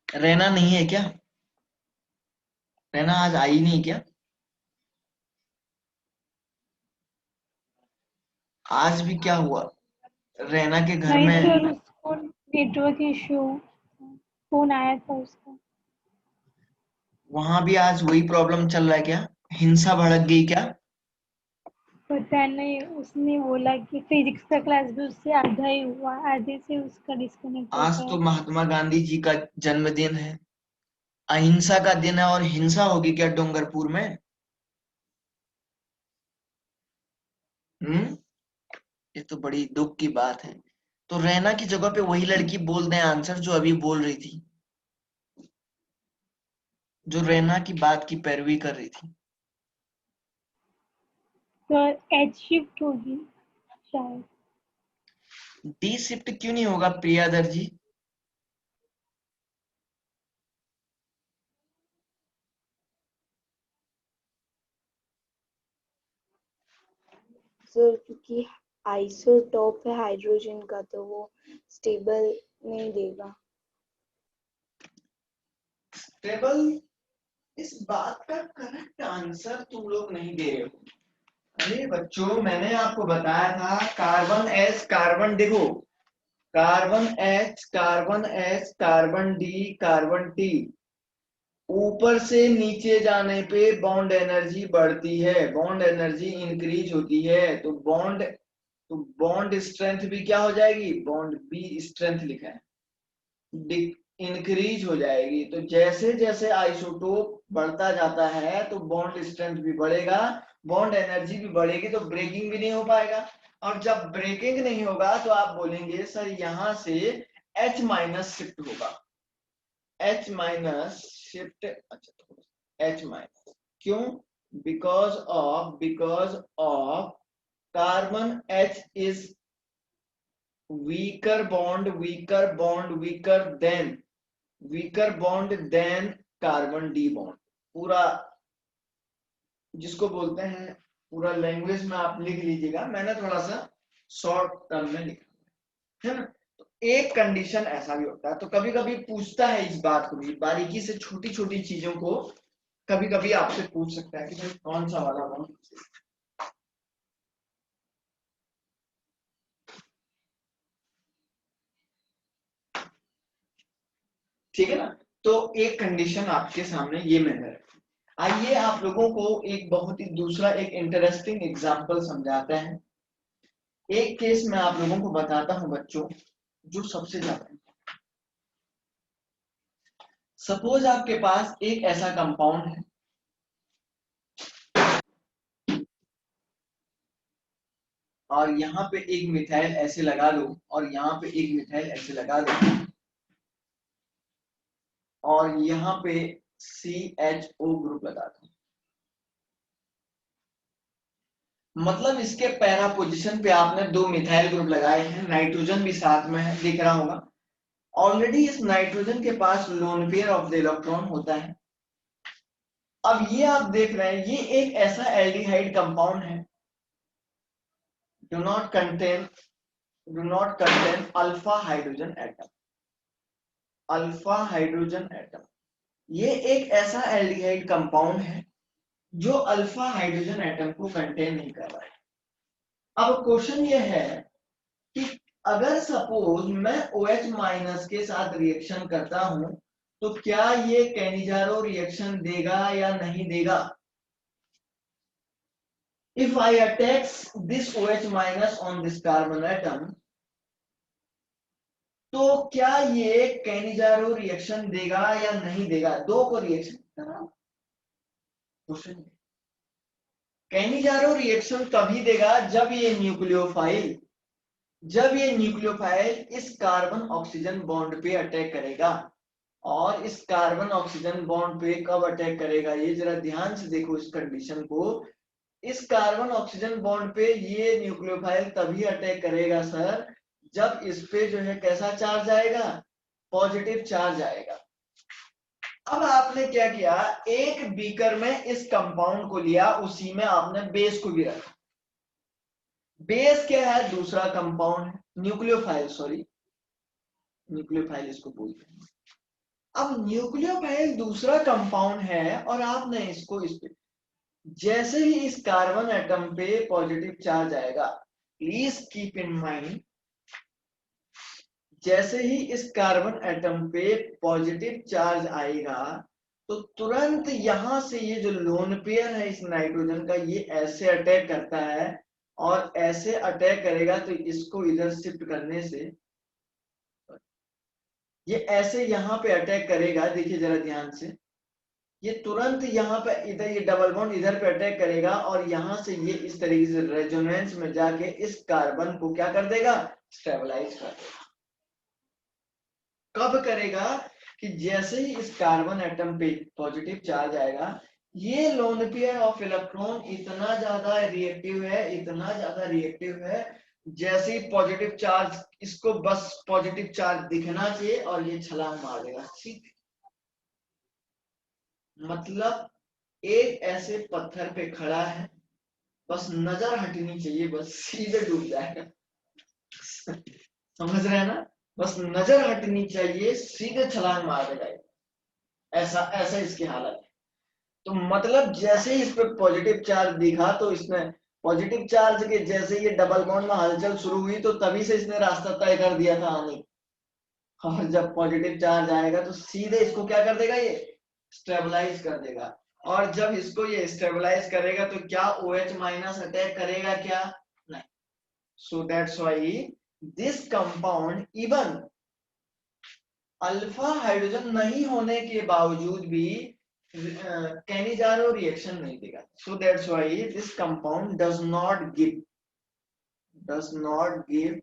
रहना नहीं है क्या, रहना आज आई नहीं क्या। आज भी क्या हुआ, रैना के घर नहीं में सर, उसको नेटवर्क इशू, फोन आया था उसका। वहां भी आज वही प्रॉब्लम चल रहा है क्या, हिंसा भड़क गई क्या? पता नहीं, उसने बोला कि फिजिक्स का क्लास भी उससे आधा ही हुआ, आधे से उसका डिस्कनेक्ट हो आज गया। तो महात्मा गांधी जी का जन्मदिन है, अहिंसा का दिन है, और हिंसा होगी क्या डूंगरपुर में? हम्म। ये तो बड़ी दुख की बात है। तो रैना की जगह पे वही लड़की बोल दें आंसर जो अभी बोल रही थी, जो रैना की बात की पैरवी कर रही थी। तो एच शिफ्ट होगी शायद। डी शिफ्ट क्यों नहीं होगा प्रियादर जी? सर क्योंकि आइसोटोप है हाइड्रोजन का, तो वो स्टेबल नहीं देगा। टेबल, इस बात का करेक्ट आंसर तुम लोग नहीं दे रहे हो। अरे बच्चों, मैंने आपको बताया था कार्बन एच कार्बन, देखो carbon H carbon H carbon D carbon T, ऊपर से नीचे जाने पे बॉन्ड एनर्जी बढ़ती है, बॉन्ड एनर्जी इंक्रीज होती है, तो बॉन्ड स्ट्रेंथ भी क्या हो जाएगी, बॉन्ड बी स्ट्रेंथ लिखा है, इंक्रीज हो जाएगी। तो जैसे जैसे आइसोटोप बढ़ता जाता है तो बॉन्ड स्ट्रेंथ भी बढ़ेगा, बॉन्ड एनर्जी भी बढ़ेगी, तो ब्रेकिंग भी नहीं हो पाएगा। और जब ब्रेकिंग नहीं होगा तो आप बोलेंगे सर यहां से H माइनस शिफ्ट होगा, H माइनस शिफ्ट, अच्छा H माइनस क्यों, because of carbon H is weaker bond than carbon D bond, पूरा जिसको बोलते हैं, पूरा लैंग्वेज में आप लिख लीजिएगा, मैंने थोड़ा सा शॉर्ट टर्म में लिखा है ना। तो एक कंडीशन ऐसा भी होता है, तो कभी कभी पूछता है इस बात को भी, बारीकी से छोटी छोटी चीजों को कभी कभी आपसे पूछ सकता है कि भाई कौन सा वाला बॉन्ड, ठीक है ना। तो एक कंडीशन आपके सामने ये मैंने रखी। आइए आप लोगों को एक बहुत ही दूसरा एक इंटरेस्टिंग एग्जांपल समझाते हैं। एक केस मैं आप लोगों को बताता हूं बच्चों, जो सबसे ज्यादा, सपोज आपके पास एक ऐसा कंपाउंड है, और यहाँ पे एक मिथाइल ऐसे लगा दो, और यहाँ पे एक मिथाइल ऐसे लगा दो, और यहाँ पे CHO ग्रुप लगा दो। मतलब इसके पैरा पोजीशन पे आपने दो मिथाइल ग्रुप लगाए हैं, नाइट्रोजन भी साथ में है, दिख रहा होगा। ऑलरेडी इस नाइट्रोजन के पास lone pair of the electron होता है। अब ये आप देख रहे हैं, ये एक ऐसा एल्डिहाइड कंपाउंड है, do not contain alpha hydrogen atom, alpha hydrogen atom, ये एक ऐसा एल्डिहाइड कंपाउंड है जो अल्फा हाइड्रोजन एटम को कंटेन नहीं कर रहा है। अब क्वेश्चन ये है कि अगर सपोज मैं OH माइनस के साथ रिएक्शन करता हूं तो क्या ये कैनिजारो रिएक्शन देगा या नहीं देगा। If I attach this OH minus on this carbon atom, तो क्या ये कैनिजारो रिएक्शन देगा या नहीं देगा, दो को रिएक्शन करा, क्वेश्चन कैनिजारो रिएक्शन तभी देगा जब ये न्यूक्लियोफाइल इस कार्बन ऑक्सीजन बॉन्ड पे अटैक करेगा। और इस कार्बन ऑक्सीजन बॉन्ड पे कब अटैक करेगा, ये जरा ध्यान से देखो इस कंडीशन को। इस कार्बन ऑक्सीजन बॉन्ड पे ये न्यूक्लियोफाइल तभी अटैक करेगा सर, जब इस पे जो है कैसा चार्ज आएगा, पॉजिटिव चार्ज आएगा। अब आपने क्या किया, एक बीकर में इस कंपाउंड को लिया, उसी में आपने बेस को भी रखा। बेस क्या है, दूसरा कंपाउंड है, न्यूक्लियोफाइल इसको बोलते हैं। अब न्यूक्लियोफाइल दूसरा कंपाउंड है, और आपने इसको इस पे, जैसे ही इस कार्बन एटम पे पॉजिटिव चार्ज आएगा, प्लीज कीप इन माइंड, जैसे ही इस कार्बन एटम पे पॉजिटिव चार्ज आएगा तो तुरंत यहां से ये जो लोन पेयर है इस नाइट्रोजन का, ये ऐसे अटैक करता है, और ऐसे अटैक करेगा तो इसको इधर शिफ्ट करने से ये ऐसे यहाँ पे अटैक करेगा। देखिए जरा ध्यान से, ये तुरंत यहाँ पे इधर ये डबल बॉन्ड इधर पे अटैक करेगा, और यहाँ से ये इस तरीके से रेजोनेंस में जाके इस कार्बन को क्या कर देगा, स्टेबलाइज कर देगा। कब करेगा कि जैसे ही इस कार्बन एटम पे पॉजिटिव चार्ज आएगा, ये लोन पेयर ऑफ इलेक्ट्रॉन इतना ज्यादा रिएक्टिव है, इतना ज्यादा रिएक्टिव है, जैसे ही पॉजिटिव चार्ज, इसको बस पॉजिटिव चार्ज दिखना चाहिए और ये छलांग मार देगा सीधे। मतलब एक ऐसे पत्थर पे खड़ा है, बस नजर हटनी चाहिए, बस सीधे डूब जाएगा। समझ रहे हैं ना, बस नजर हटनी चाहिए, सीधे छलांग मार देगा। ऐसा ऐसा इसकी हालत है। तो मतलब जैसे ही इस पे पॉजिटिव चार्ज दिखा तो इसमें पॉजिटिव चार्ज के जैसे ये डबल बॉन्ड में हलचल शुरू हुई तो तभी से इसने रास्ता तय कर दिया था आने। और जब पॉजिटिव चार्ज आएगा तो सीधे इसको क्या कर देगा, ये स्टेबलाइज कर देगा। और जब इसको ये स्टेबलाइज करेगा तो क्या OH माइनस अटैक करेगा, क्या नहीं। So that's why this compound even alpha hydrogen नहीं होने के बावजूद भी कैनिजारो रिएक्शन नहीं देगा। So that's why this compound does not give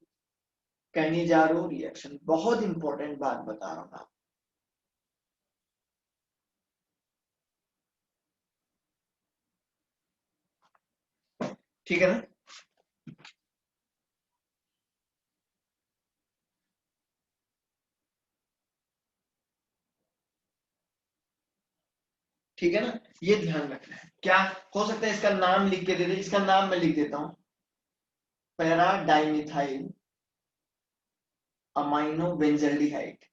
Cannizzaro reaction. बहुत इंपॉर्टेंट बात बता रहा हूं। ठीक है ना। ठीक है ना, ये ध्यान रखना है। क्या हो सकता है इसका नाम लिख के दे दे, इसका नाम मैं लिख देता हूं, पैरा डाइमिथाइल अमाइनो बेंजल्डिहाइड।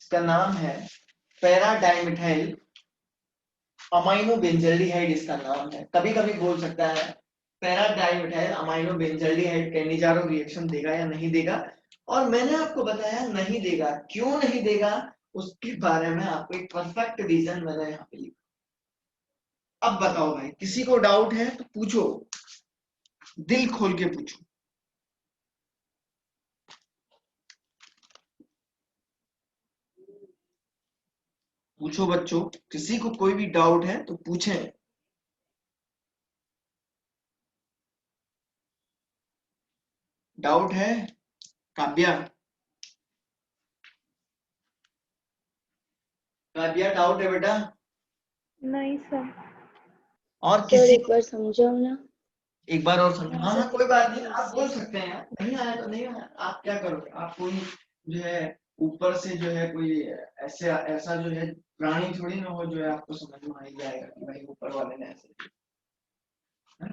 इसका नाम है पैरा डाइमिथाइल अमाइनो बेंजल्डिहाइड, इसका नाम है। कभी कभी बोल सकता है para dimethyl amino benzaldehyde Cannizzaro reaction देगा या नहीं देगा, और मैंने आपको बताया नहीं देगा। क्यों नहीं देगा उसके बारे में आपको एक परफेक्ट रीजन मैंने यहाँ पे लिखा। अब बताओ भाई, किसी को डाउट है तो पूछो, दिल खोल के पूछो। पूछो बच्चों, किसी को कोई भी डाउट है तो पूछें। डाउट है काव्या? काव्या डाउट है बेटा? नहीं सर। और सर किसी एक बार समझाओ ना। एक बार और समझ। हाँ सर हाँ कोई बात नहीं, आप बोल सकते हैं यार, नहीं आया तो नहीं आया, आप क्या करोगे, आप कोई जो है ऊपर से जो है कोई ऐसे ऐसा जो है प्राणी थोड़ी ना हो जो है आपको समझ में आ ही जाएगा कि भाई ऊपर वाले ने ऐसे किया। हाँ?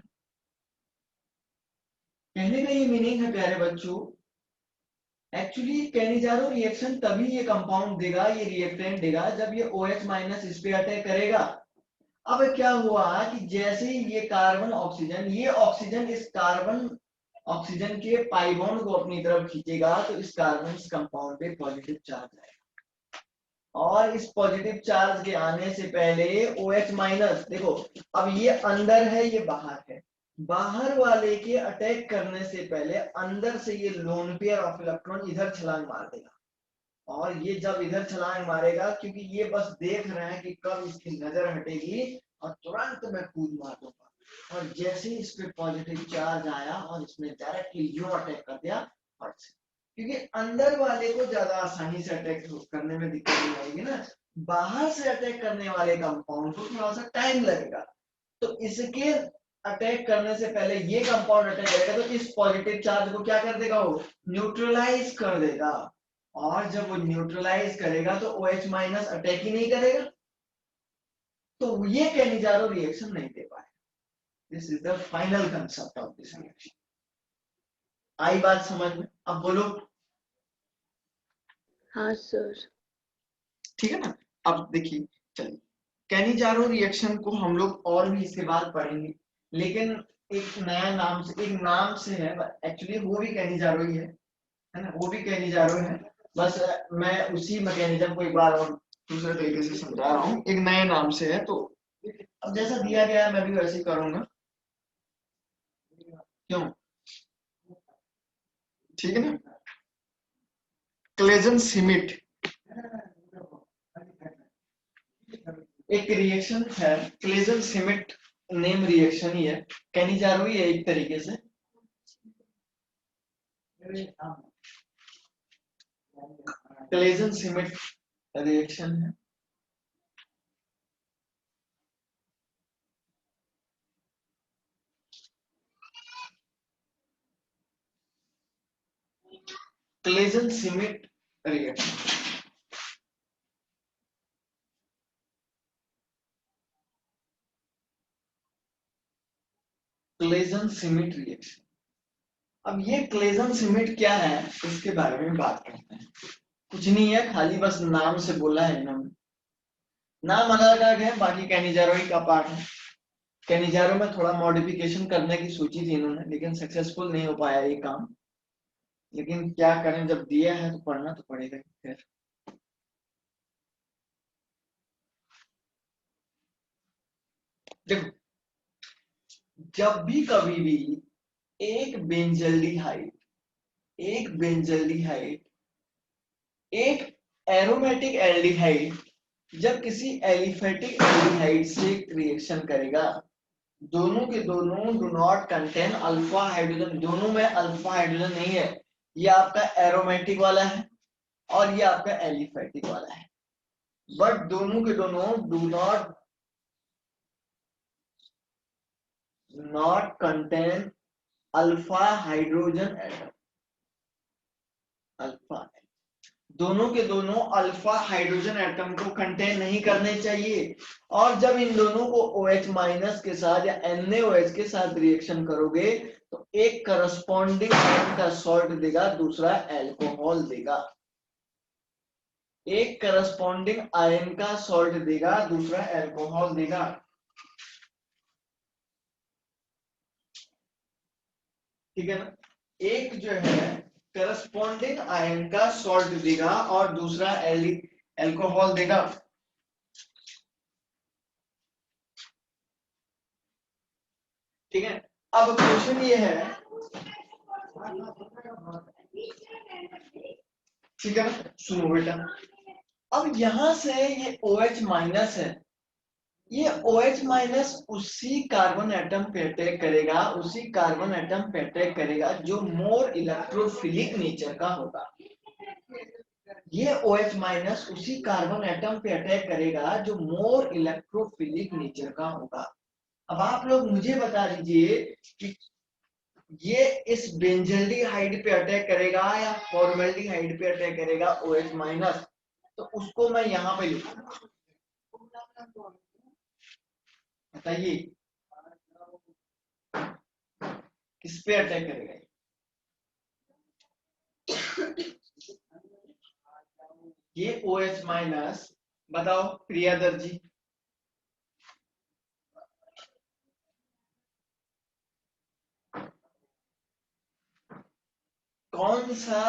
कहने का ये मीनिंग है प्यारे बच्चों, एक्चुअली कैनिजारो रिएक्शन तभी ये कंपाउंड देगा, ये रिएक्टेंट देगा, जब ये OH माइनस इस पे अटैक करेगा। अब क्या हुआ कि जैसे ही ये कार्बन ऑक्सीजन, ये ऑक्सीजन इस कार्बन ऑक्सीजन के पाई बॉन्ड को अपनी तरफ खींचेगा तो इस कार्बन इस कंपाउंड पे पॉजिटिव चार्ज आएगा, और इस पॉजिटिव चार्ज के आने से पहले OH माइनस, देखो अब ये अंदर है ये बाहर है, बाहर वाले के अटैक करने से पहले अंदर से ये लोन पेयर ऑफ इलेक्ट्रॉन इधर छलांग मार देगा। और ये जब इधर छलांग मारेगा, क्योंकि ये बस देख रहे हैं कि कब इसकी नजर हटेगी और तुरंत मैं कूद मार दूंगा, और जैसे ही इस पे पॉजिटिव चार्ज आया और इसने डायरेक्टली यूं अटैक कर दिया फट से, क्योंकि अंदर वाले को ज्यादा आसानी से अटैक करने में दिक्कत नहीं आएगी ना, बाहर से अटैक करने वाले कंपाउंड को थोड़ा सा टाइम लगेगा। तो इसके अटैक करने से पहले ये कंपाउंड अटैक करेगा तो इस पॉजिटिव चार्ज को क्या कर देगा, वो न्यूट्रलाइज कर देगा, और जब वो न्यूट्रलाइज करेगा तो OH माइनस अटैक ही नहीं करेगा, तो ये कैनिजारो रिएक्शन नहीं दे पाएगा। This is the final concept of this reaction. आई बात समझ में? अब बोलो। हाँ सर। ठीक है ना। अब देखिए, चलिए कैनिजारो रिएक्शन को हम लोग और भी इसके बाद पढ़ेंगे, लेकिन एक नया नाम से, एक नाम से है, एक्चुअली वो भी कैनिजारो ही है ना, वो भी कैनिजारो है, बस मैं उसी मैकेनिज्म को एक बार और दूसरे तरीके से समझा रहा हूँ, एक नए नाम से है। तो अब जैसा दिया गया है मैं भी वैसे ही करूंगा, क्यों, ठीक है ना। क्लेजन सिमिट एक रिएक्शन है, क्लेजन सिमिट नेम रिएक्शन ही है, कैनिजारो ही है एक तरीके से। क्लेजन सिमिट रिएक्शन है। Claisen Schmidt reaction, Claisen Schmidt reaction. अब ये क्लेजन सिमिट क्या है इसके बारे में बात करते हैं। कुछ नहीं है, खाली बस नाम से बोला है इन्होंने, नाम अलग अलग है, बाकी कैनिजारो ही का पार्ट है। कैनिजारो में थोड़ा मॉडिफिकेशन करने की सोची थी इन्होंने, लेकिन सक्सेसफुल नहीं हो पाया ये काम, लेकिन क्या करें, जब दिया है तो पढ़ना तो पड़ेगा। खैर देखो, जब भी कभी भी एक बेंजल्डिहाइड, एक बेंजल्डिहाइड, एक एरोमेटिक एल्डिहाइड जब किसी एलिफेटिक एल्डिहाइड से रिएक्शन करेगा, दोनों के दोनों do not contain alpha hydrogen, दोनों में अल्फा हाइड्रोजन नहीं है, ये आपका एरोमेटिक वाला है और ये आपका एलिफेटिक वाला है, बट दोनों के दोनों do not contain alpha hydrogen atom, alpha, दोनों के दोनों अल्फा हाइड्रोजन एटम को कंटेन नहीं करने चाहिए। और जब इन दोनों को OH माइनस के साथ या NaOH के साथ रिएक्शन करोगे तो एक करस्पॉन्डिंग आयन का सॉल्ट देगा, दूसरा एल्कोहल देगा, एक करस्पॉन्डिंग आयन का सॉल्ट देगा, दूसरा एल्कोहल देगा। ठीक है ना, एक जो है करस्पॉन्डिंग आयन का सॉल्ट देगा और दूसरा एल्कोहल देगा। ठीक है, अब क्वेश्चन ये है, ठीक है ना, सुनो बेटा, अब यहां से ये OH माइनस है, ये OH माइनस उसी कार्बन एटम पे अटैक करेगा, उसी कार्बन एटम पे अटैक करेगा जो मोर इलेक्ट्रोफिलिक नेचर का होगा। ये OH माइनस उसी कार्बन एटम पे अटैक करेगा जो मोर इलेक्ट्रोफिलिक नेचर का होगा। अब आप लोग मुझे बता दीजिए कि ये इस बेंजल्डिहाइड पे अटैक करेगा या फॉर्मल्डिहाइड पे अटैक करेगा OH माइनस, तो उसको मैं यहां पे लिखूंगा, बताइए किस पे अटैक करेगा। ये OH माइनस, बताओ प्रियादर जी, कौन सा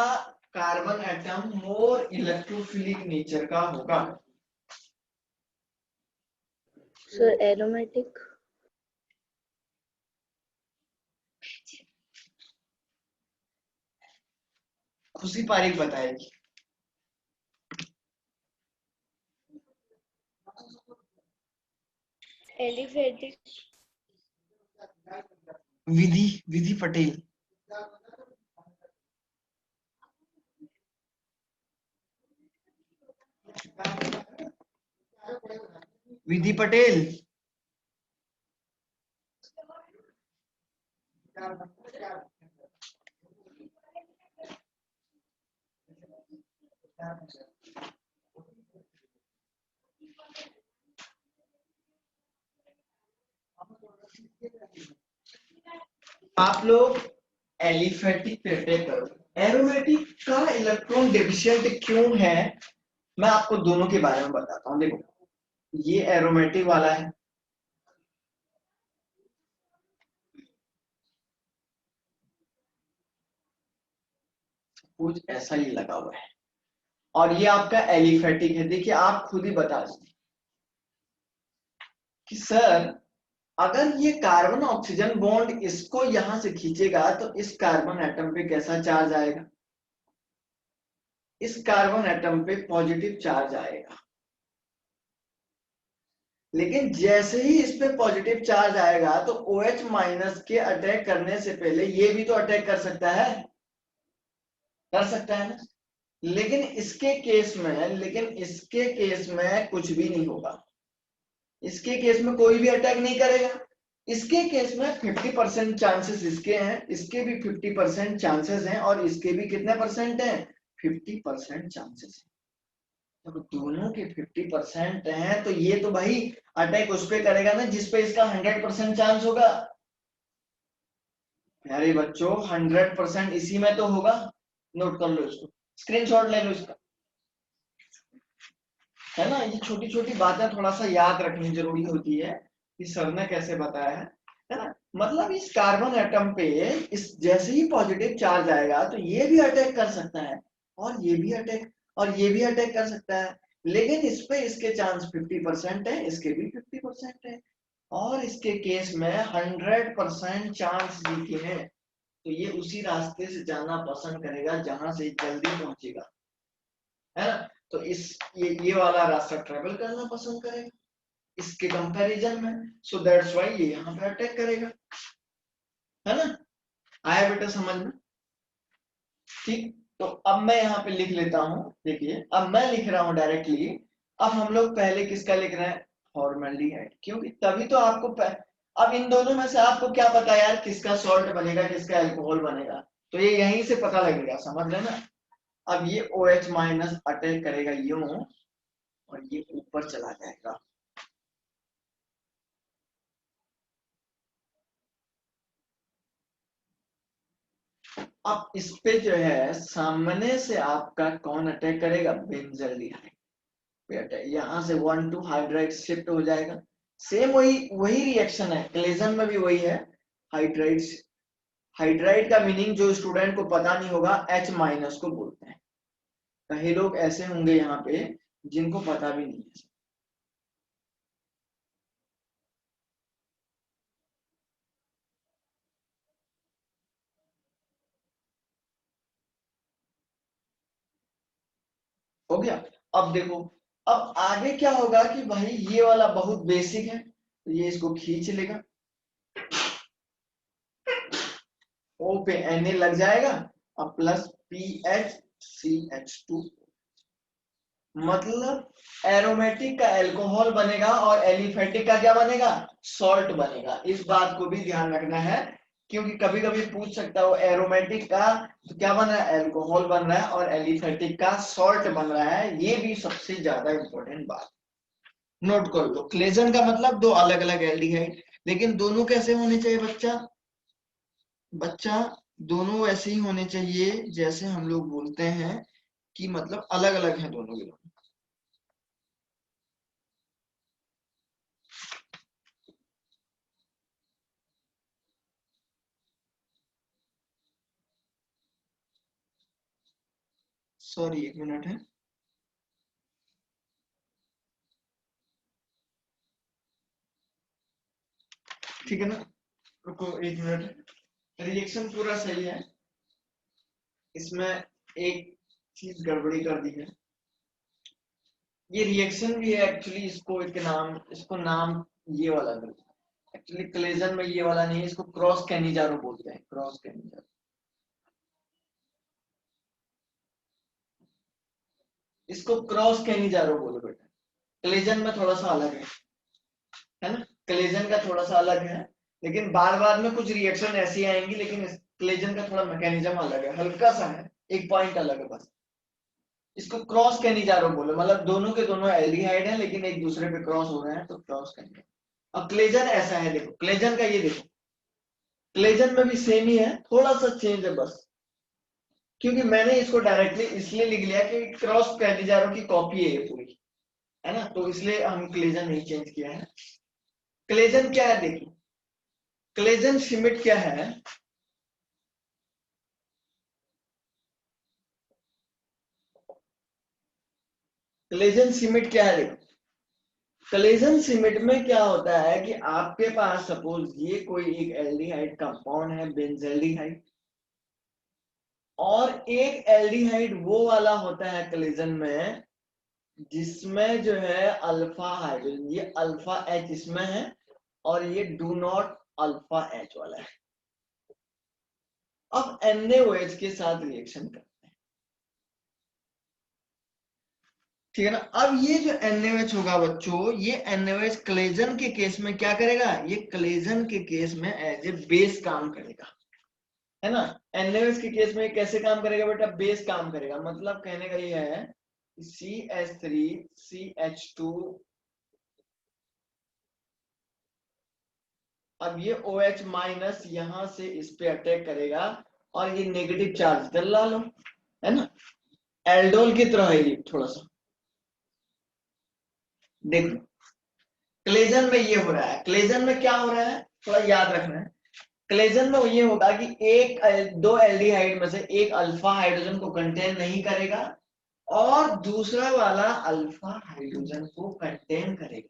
कार्बन एटम मोर इलेक्ट्रोफिलिक नेचर का होगा? Sir aromatic. खुशी पारिक बताएगी। एलिफेटिक। विधि पटेल। विधि पटेल, आप लोग एलिफेटिक पे अटैक करो, एरोमेटिक का इलेक्ट्रॉन डेफिशिएंट क्यों है, मैं आपको दोनों के बारे में बताता हूं। देखो, ये एरोमेटिक वाला है, कुछ ऐसा ही लगा हुआ है, और ये आपका एलिफेटिक है। देखिए आप खुद ही बता सकते कि सर अगर ये कार्बन ऑक्सीजन बॉन्ड इसको यहां से खींचेगा तो इस कार्बन एटम पे कैसा चार्ज आएगा? इस कार्बन एटम पे पॉजिटिव चार्ज आएगा। लेकिन जैसे ही इस पे पॉजिटिव चार्ज आएगा तो OH माइनस के अटैक करने से पहले ये भी तो अटैक कर सकता है, कर सकता है ना। लेकिन इसके केस में कुछ भी नहीं होगा, इसके केस में कोई भी अटैक नहीं करेगा। इसके केस में 50% चांसेस इसके हैं, इसके भी 50% चांसेस हैं, और इसके भी कितने परसेंट हैं? 50% चांसेस हैं। तो दोनों के 50% हैं, तो ये तो भाई अटैक उस पे करेगा ना जिस पे इसका 100% चांस होगा। प्यारे बच्चों 100% इसी में तो होगा। नोट कर लो इसको, स्क्रीनशॉट ले लो इसका, है ना। ये छोटी छोटी बातें थोड़ा सा याद रखनी जरूरी होती है कि सर ने कैसे बताया है ना। मतलब इस कार्बन एटम पे इस जैसे ही पॉजिटिव चार्ज आएगा तो ये भी अटैक कर सकता है, और ये भी अटैक, और ये भी अटैक कर सकता है। लेकिन इस पे इसके चांस 50% है, इसके भी 50% है, और इसके केस में 100% चांस जीते हैं। तो ये उसी रास्ते से जाना पसंद करेगा जहां से जल्दी पहुंचेगा, है ना। तो ये वाला रास्ता ट्रेवल करना पसंद करेगा इसके कंपैरिजन में। सो दैट्स व्हाई ये यहाँ पे अटैक करेगा, है ना। आया बेटा समझ में? ठीक, तो अब मैं यहाँ पे लिख लेता हूँ। देखिए अब मैं लिख रहा हूँ डायरेक्टली। अब हम लोग पहले किसका लिख रहे हैं? फॉर्मल्डिहाइड, क्योंकि तभी तो आपको अब इन दोनों में से आपको क्या पता यार किसका सॉल्ट बनेगा किसका अल्कोहल बनेगा? तो ये यहीं से पता लगेगा, समझ लेना। अब ये OH माइनस अटैक करेगा यूं, और ये ऊपर चला जाएगा। अब इस पे जो है सामने से आपका कौन अटैक करेगा? बेंजल्डिहाइड। यहां से 1,2 हाइड्राइड शिफ्ट हो जाएगा। सेम वही वही रिएक्शन है, क्लेजन में भी वही है। हाइड्राइड, हाइड्राइड का मीनिंग जो स्टूडेंट को पता नहीं होगा H माइनस को बोलते हैं। कई लोग ऐसे होंगे यहाँ पे जिनको पता भी नहीं है। हो गया। अब देखो, अब आगे क्या होगा कि भाई ये वाला बहुत बेसिक है, तो ये इसको खींच लेगा, O पे Na लग जाएगा, अब प्लस PHCH2, मतलब एरोमेटिक का अल्कोहल बनेगा और एलिफेटिक का क्या बनेगा? सॉल्ट बनेगा। इस बात को भी ध्यान रखना है, क्योंकि कभी कभी पूछ सकता हो एरोमेटिक का तो क्या बन रहा है? अल्कोहल बन रहा है, और एलिफेटिक का सॉल्ट बन रहा है। ये भी सबसे ज्यादा इंपॉर्टेंट बात नोट कर लो। क्लेजन का मतलब दो अलग अलग एल्डिहाइड, लेकिन दोनों कैसे होने चाहिए बच्चा? बच्चा दोनों वैसे ही होने चाहिए जैसे हम लोग बोलते हैं कि मतलब अलग अलग है दोनों के दोनों। सॉरी एक मिनट है, ठीक है ना, रुको एक मिनट। रिएक्शन पूरा सही है, इसमें एक चीज गड़बड़ी कर दी है। ये रिएक्शन भी है एक्चुअली, इसको नाम ये वाला दो। एक्चुअली क्लेजन में ये वाला नहीं है, इसको क्रॉस कैनिजारो बोलते हैं, क्रॉस कैनिजारो। इसको क्रॉस कैनिजारो बोलो बेटा। क्लेजन में थोड़ा सा अलग है ना। क्लेजन का थोड़ा सा अलग है, लेकिन बार बार में कुछ रिएक्शन ऐसी आएंगी, लेकिन क्लेजन का थोड़ा मैकेनिज्म अलग है, हल्का सा है, एक पॉइंट अलग है बस। इसको क्रॉस कैनिजारो बोलो, मतलब दोनों के दोनों एल्डिहाइड हैं लेकिन एक दूसरे पे क्रॉस हो रहे हैं, तो क्रॉस कैनिजारो। अब क्लेजन ऐसा है, देखो क्लेजन का ये देखो, क्लेजन में भी सेम ही है, थोड़ा सा चेंज है बस। क्योंकि मैंने इसको डायरेक्टली इसलिए लिख लिया कि क्रॉस कैनिजारो की कॉपी है ये पूरी, है ना, तो इसलिए हम क्लेजन नहीं चेंज किया है। क्लेजन क्या है देखिए, क्लेजन सिमेट क्या है, क्लेजन सिमेट क्या है देखो, क्लेजन सिमेट में क्या होता है कि आपके पास सपोज ये कोई एक एल्डिहाइड कंपाउंड है बेंजल्डिहाइड, और एक एल्डिहाइड वो वाला होता है क्लेजन में जिसमें जो है अल्फा हाइड्रोजन, ये अल्फा एच इसमें है और ये डू नॉट अल्फा एच वाला है। अब NaOH के साथ रिएक्शन करते हैं, ठीक है ना। अब ये जो NaOH होगा बच्चों, ये NaOH क्लेजन के केस में क्या करेगा, ये क्लेजन के केस में एज ए बेस काम करेगा, है ना। NaOH के केस में कैसे काम करेगा बेटा, बेस काम करेगा। मतलब कहने का ये है CH3CH2, अब ये OH माइनस यहां से इस पे अटैक करेगा और ये नेगेटिव चार्ज इधर ला लो, है ना। एल्डोल की तरह है ये थोड़ा सा, देखो क्लेजन में ये हो रहा है, क्लेजन में क्या हो रहा है थोड़ा याद रखना है। क्लेजन में ये होगा कि दो एल्डिहाइड में से एक अल्फा हाइड्रोजन को कंटेन नहीं करेगा और दूसरा वाला अल्फा हाइड्रोजन को कंटेन करेगा।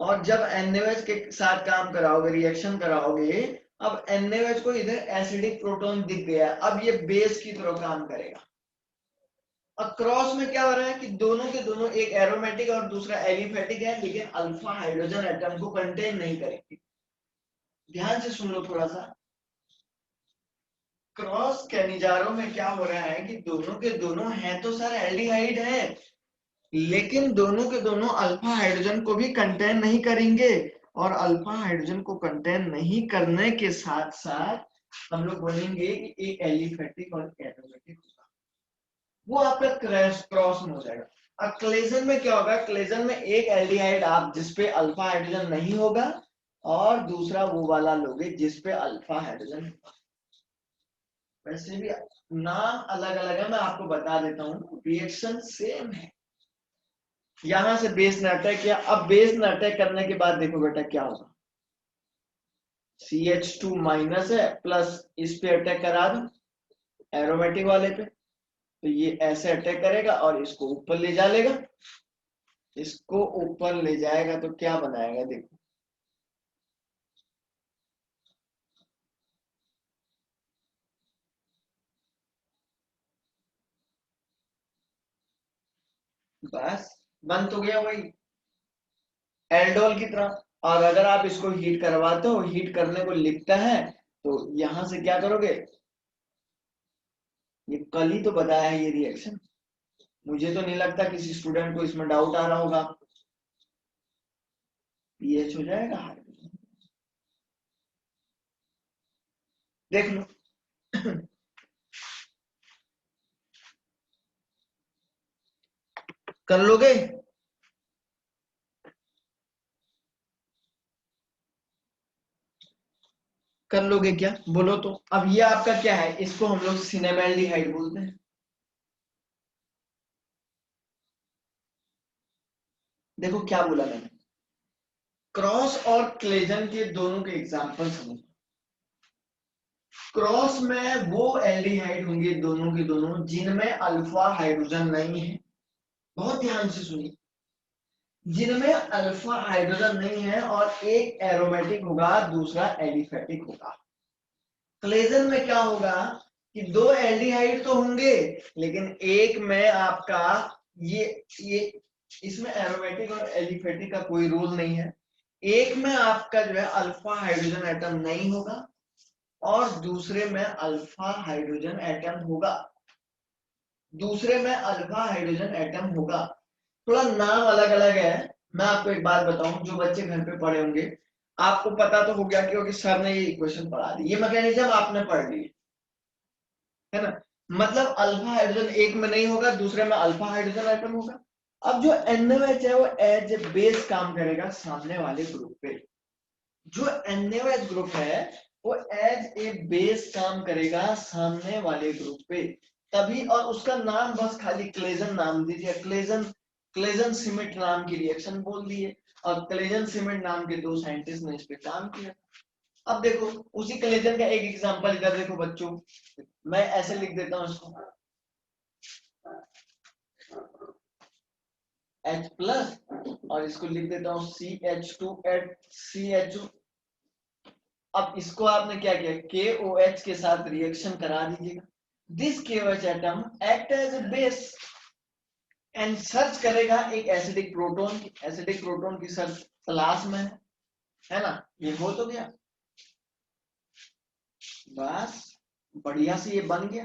और जब NaOH के साथ काम कराओगे, रिएक्शन कराओगे, अब NaOH को इधर एसिडिक प्रोटॉन दिख गया, अब ये बेस की तरह काम करेगा। अब क्रॉस में क्या हो रहा है कि दोनों के दोनों, एक एरोमेटिक और दूसरा एलिफेटिक है, लेकिन अल्फा हाइड्रोजन एटम को कंटेन नहीं करेंगे। ध्यान से सुन लो थोड़ा सा, क्रॉस कैनिजारो में क्या हो रहा है कि दोनों के दोनों हैं तो सर एल्डिहाइड है, लेकिन दोनों के दोनों अल्फा हाइड्रोजन को भी कंटेन नहीं करेंगे, और अल्फा हाइड्रोजन को कंटेन नहीं करने के साथ साथ हम लोग बोलेंगे कि एक एलिफेटिक और एरोमेटिक होगा, वो आपका क्रॉस में हो जाएगा। अब क्लेजन में क्या होगा, क्लेजन में एक एल्डिहाइड आप जिसपे अल्फा हाइड्रोजन नहीं होगा और दूसरा वो वाला लोगे जिसपे अल्फा हाइड्रोजन होगा। वैसे भी नाम अलग अलग है, मैं आपको बता देता हूँ, रिएक्शन सेम है। यहां से बेस ने अटैक किया, अब बेस ने अटैक करने के बाद देखो बेटा क्या होगा, CH2 माइनस है प्लस इस पे अटैक करा दो एरोमेटिक वाले पे, तो ये ऐसे अटैक करेगा और इसको ऊपर ले जा लेगा, इसको ऊपर ले जाएगा तो क्या बनाएगा देखो, बस बन तो गया वही एल्डोल की तरह। और अगर आप इसको हीट करवाते हो, हीट करने को लिखता है, तो यहां से क्या करोगे, ये कल ही तो बताया है ये रिएक्शन, मुझे तो नहीं लगता किसी स्टूडेंट को इसमें डाउट आ रहा होगा। पीएच हो जाएगा हाइड्रोजन, देख लो कर लोगे, कर लोगे क्या बोलो तो। अब ये आपका क्या है, इसको हम लोग सिनेमैल्डिहाइड बोलते हैं। देखो क्या बोला मैंने, क्रॉस और क्लेजन के दोनों के एग्जांपल समझो। क्रॉस में वो एल्डिहाइड होंगे दोनों के दोनों जिनमें अल्फा हाइड्रोजन नहीं है, बहुत ध्यान से सुनिए, जिनमें अल्फा हाइड्रोजन नहीं है और एक एरोमेटिक होगा दूसरा एलिफेटिक होगा। क्लेजन में क्या होगा कि दो एल्डिहाइड तो होंगे, लेकिन एक में आपका ये इसमें एरोमेटिक और एलिफेटिक का कोई रूल नहीं है, एक में आपका जो है अल्फा हाइड्रोजन एटम नहीं होगा और दूसरे में अल्फा हाइड्रोजन एटम होगा, दूसरे में अल्फा हाइड्रोजन एटम होगा। थोड़ा नाम अलग अलग है। मैं आपको एक बात बताऊं, जो बच्चे घर पे पढ़े होंगे आपको पता तो हो गया क्योंकि सर ने ये इक्वेशन पढ़ा दी, ये मैकेनिज्म आपने पढ़ ली, है ना। मतलब अल्फा हाइड्रोजन एक में नहीं होगा, दूसरे में अल्फा हाइड्रोजन एटम होगा। अब जो NaOH है वो एज ए बेस काम करेगा सामने वाले ग्रुप पे, जो NaOH ग्रुप है वो एज ए बेस काम करेगा सामने वाले ग्रुप पे, तभी। और उसका नाम बस खाली क्लेजन नाम दीजिए, क्लेजन क्लेजन सिमेट नाम की रिएक्शन बोल दिए और क्लेजन सिमेट नाम के 2 साइंटिस्ट ने इस पे काम किया। अब देखो उसी क्लेजन का एक एग्जांपल इधर देखो बच्चों, मैं ऐसे लिख देता हूं इसको H प्लस और इसको लिख देता हूं CH2CH2। अब इसको आपने क्या किया, KOH के साथ रिएक्शन करा दीजिएगा। This KOH atom act as a base and search करेगा एक एसिडिक प्रोटॉन की। एसिडिक प्रोटॉन की सर्च तलाश में है ना। ये हो तो गया, बस बढ़िया से ये बन गया,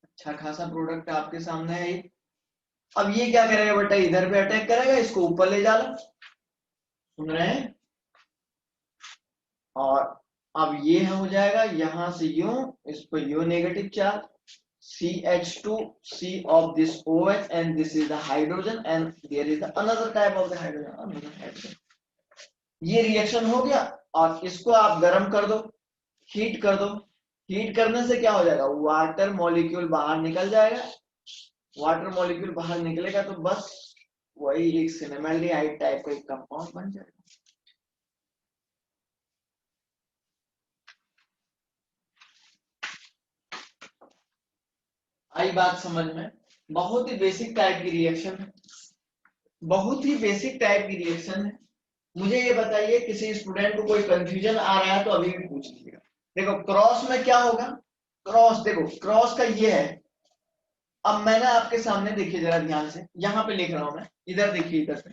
अच्छा खासा प्रोडक्ट आपके सामने है। अब ये क्या करेगा बेटा, इधर पे अटैक करेगा, इसको ऊपर ले जाना, सुन रहे हैं। और अब ये हो जाएगा यहां से यूं, इस पर you negative charge CH2C of this OH and this is the hydrogen and there is the another type of the hydrogen। ये रिएक्शन हो गया और इसको आप गर्म कर दो, हीट कर दो। हीट करने से क्या हो जाएगा, वाटर मॉलिक्यूल बाहर निकल जाएगा। वाटर मॉलिक्यूल बाहर निकलेगा तो बस वही एक सिनेमैल्डिहाइड टाइप का एक कंपाउंड बन जाएगा। आई बात समझ में। बहुत ही बेसिक टाइप की रिएक्शन है, बहुत ही बेसिक टाइप की रिएक्शन है। मुझे ये बताइए किसी स्टूडेंट को कोई कंफ्यूजन आ रहा है तो अभी भी पूछ लीजिएगा। देखो क्रॉस में क्या होगा, क्रॉस देखो क्रॉस का ये है। अब मैंने आपके सामने देखिए जरा ध्यान से, यहां पे लिख रहा हूं मैं, इधर देखिए, इधर से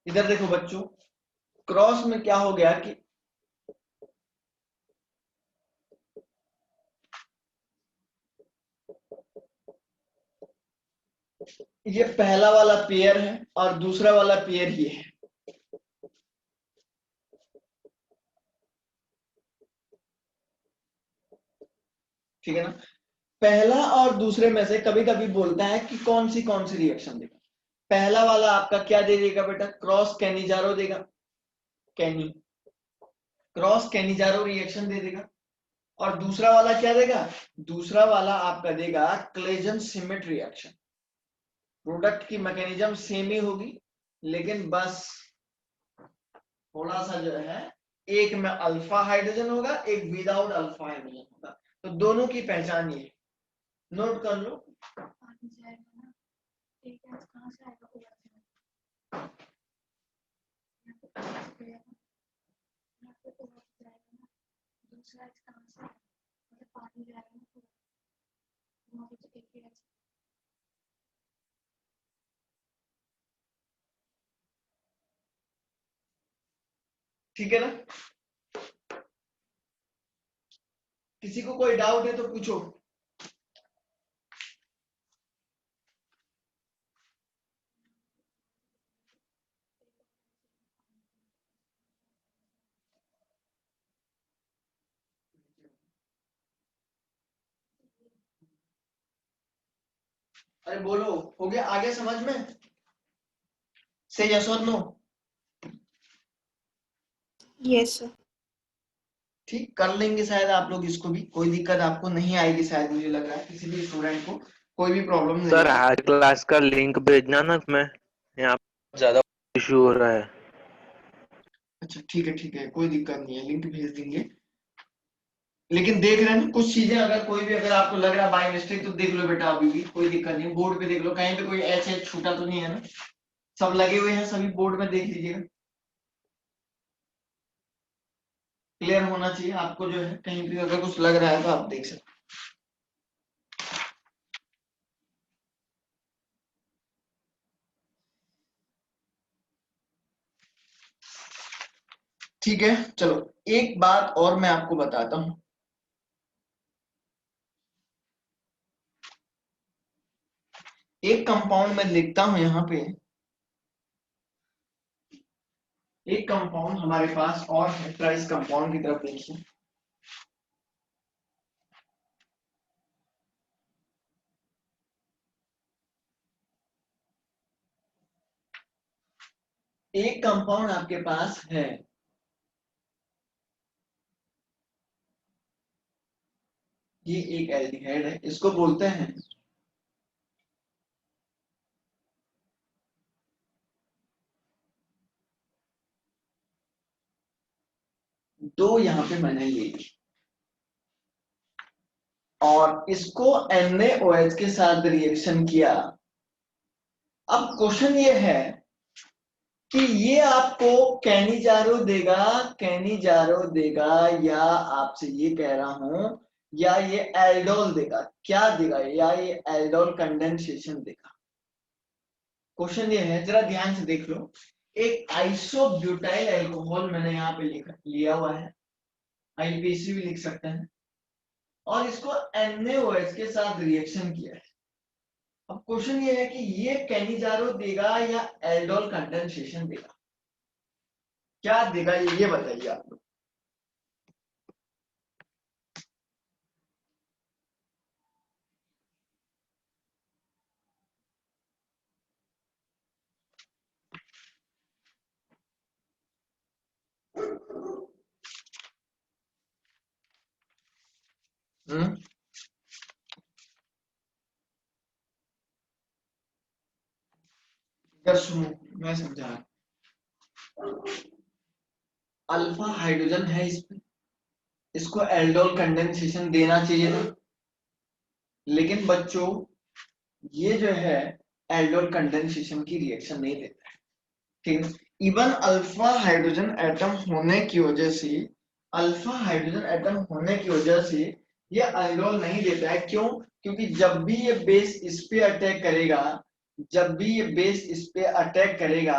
इधर देखो बच्चों, क्रॉस में क्या हो गया कि ये पहला वाला पेयर है और दूसरा वाला पेयर ये है। ठीक है ना। पहला और दूसरे में से कभी कभी बोलता है कि कौन सी रिएक्शन देगा। पहला वाला आपका क्या दे देगा बेटा, क्रॉस कैनिजारो देगा, कैनी क्रॉस कैनिजारो रिएक्शन दे देगा। और दूसरा वाला क्या देगा, दूसरा वाला आपका देगा क्लेजन सिमेट रिएक्शन। प्रोडक्ट की मैकेनिज्म सेम ही होगी, लेकिन बस थोड़ा सा जो है, एक में अल्फा हाइड्रोजन होगा, एक विदाउट अल्फा हाइड्रोजन होगा। तो दोनों की पहचान ये, नोट कर लो। ठीक है ना। किसी को कोई डाउट है तो पूछो। अरे बोलो, हो गया आगे समझ में, से यस और नो। Yes sir. ठीक कर लेंगे शायद आप लोग इसको भी, कोई दिक्कत आपको नहीं आएगी शायद, मुझे लग रहा है किसी भी स्टूडेंट को कोई भी प्रॉब्लम नहीं सर है। आज क्लास का लिंक भेजना ना, मैं यहाँ ज्यादा इशू हो रहा है। अच्छा ठीक है, कोई दिक्कत नहीं है, लिंक भेज देंगे। लेकिन देख रहे हैं कुछ चीजें, अगर कोई भी अगर आपको लग रहा है बाय मिस्टेक तो देख लो बेटा, अभी भी कोई दिक्कत नहीं, बोर्ड पे देख लो कहीं पे कोई एच एच छूटा तो नहीं है ना, सब लगे हुए हैं, सभी बोर्ड में देख लीजिएगा। क्लियर होना चाहिए आपको, जो है कहीं पे अगर कुछ लग रहा है तो आप देख सकते। ठीक है चलो, एक बात और मैं आपको बताता हूं। एक कंपाउंड में लिखता हूं यहाँ पे, एक कंपाउंड हमारे पास और है, तो इस कंपाउंड की तरफ देखिए। एक कंपाउंड आपके पास है, ये एक एल्डिहाइड है, इसको बोलते हैं दो, यहां पे मैंने ले ली और इसको NaOH के साथ रिएक्शन किया। अब क्वेश्चन ये है कि ये आपको कैनिजारो देगा, कैनिजारो देगा, या आपसे ये कह रहा हूं या ये एल्डोल देगा, क्या देगा, या ये एल्डोल कंडेंसेशन देगा। क्वेश्चन ये है, जरा ध्यान से देख लो। एक आइसोब्यूटाइल अल्कोहल मैंने यहाँ पे लिया हुआ है, IPAC भी लिख सकते हैं, और इसको NaOH के साथ रिएक्शन किया है। अब क्वेश्चन ये है कि ये कैनिजारो देगा या एल्डोल कंडेंसेशन देगा, क्या देगा ये बताइए आप लोग। सुनो, मैं समझा। अल्फा हाइड्रोजन है इसमें, इसको एल्डोल कंडेंसेशन देना चाहिए था, लेकिन बच्चों ये जो है एल्डोल कंडेंसेशन की रिएक्शन नहीं देता है। ठीक है, इवन अल्फा हाइड्रोजन एटम होने की वजह से, अल्फा हाइड्रोजन एटम होने की वजह से ये एल्डोल नहीं देता है। क्यों? क्योंकि जब भी ये बेस इस पे अटैक करेगा, जब भी ये बेस इस पे अटैक करेगा,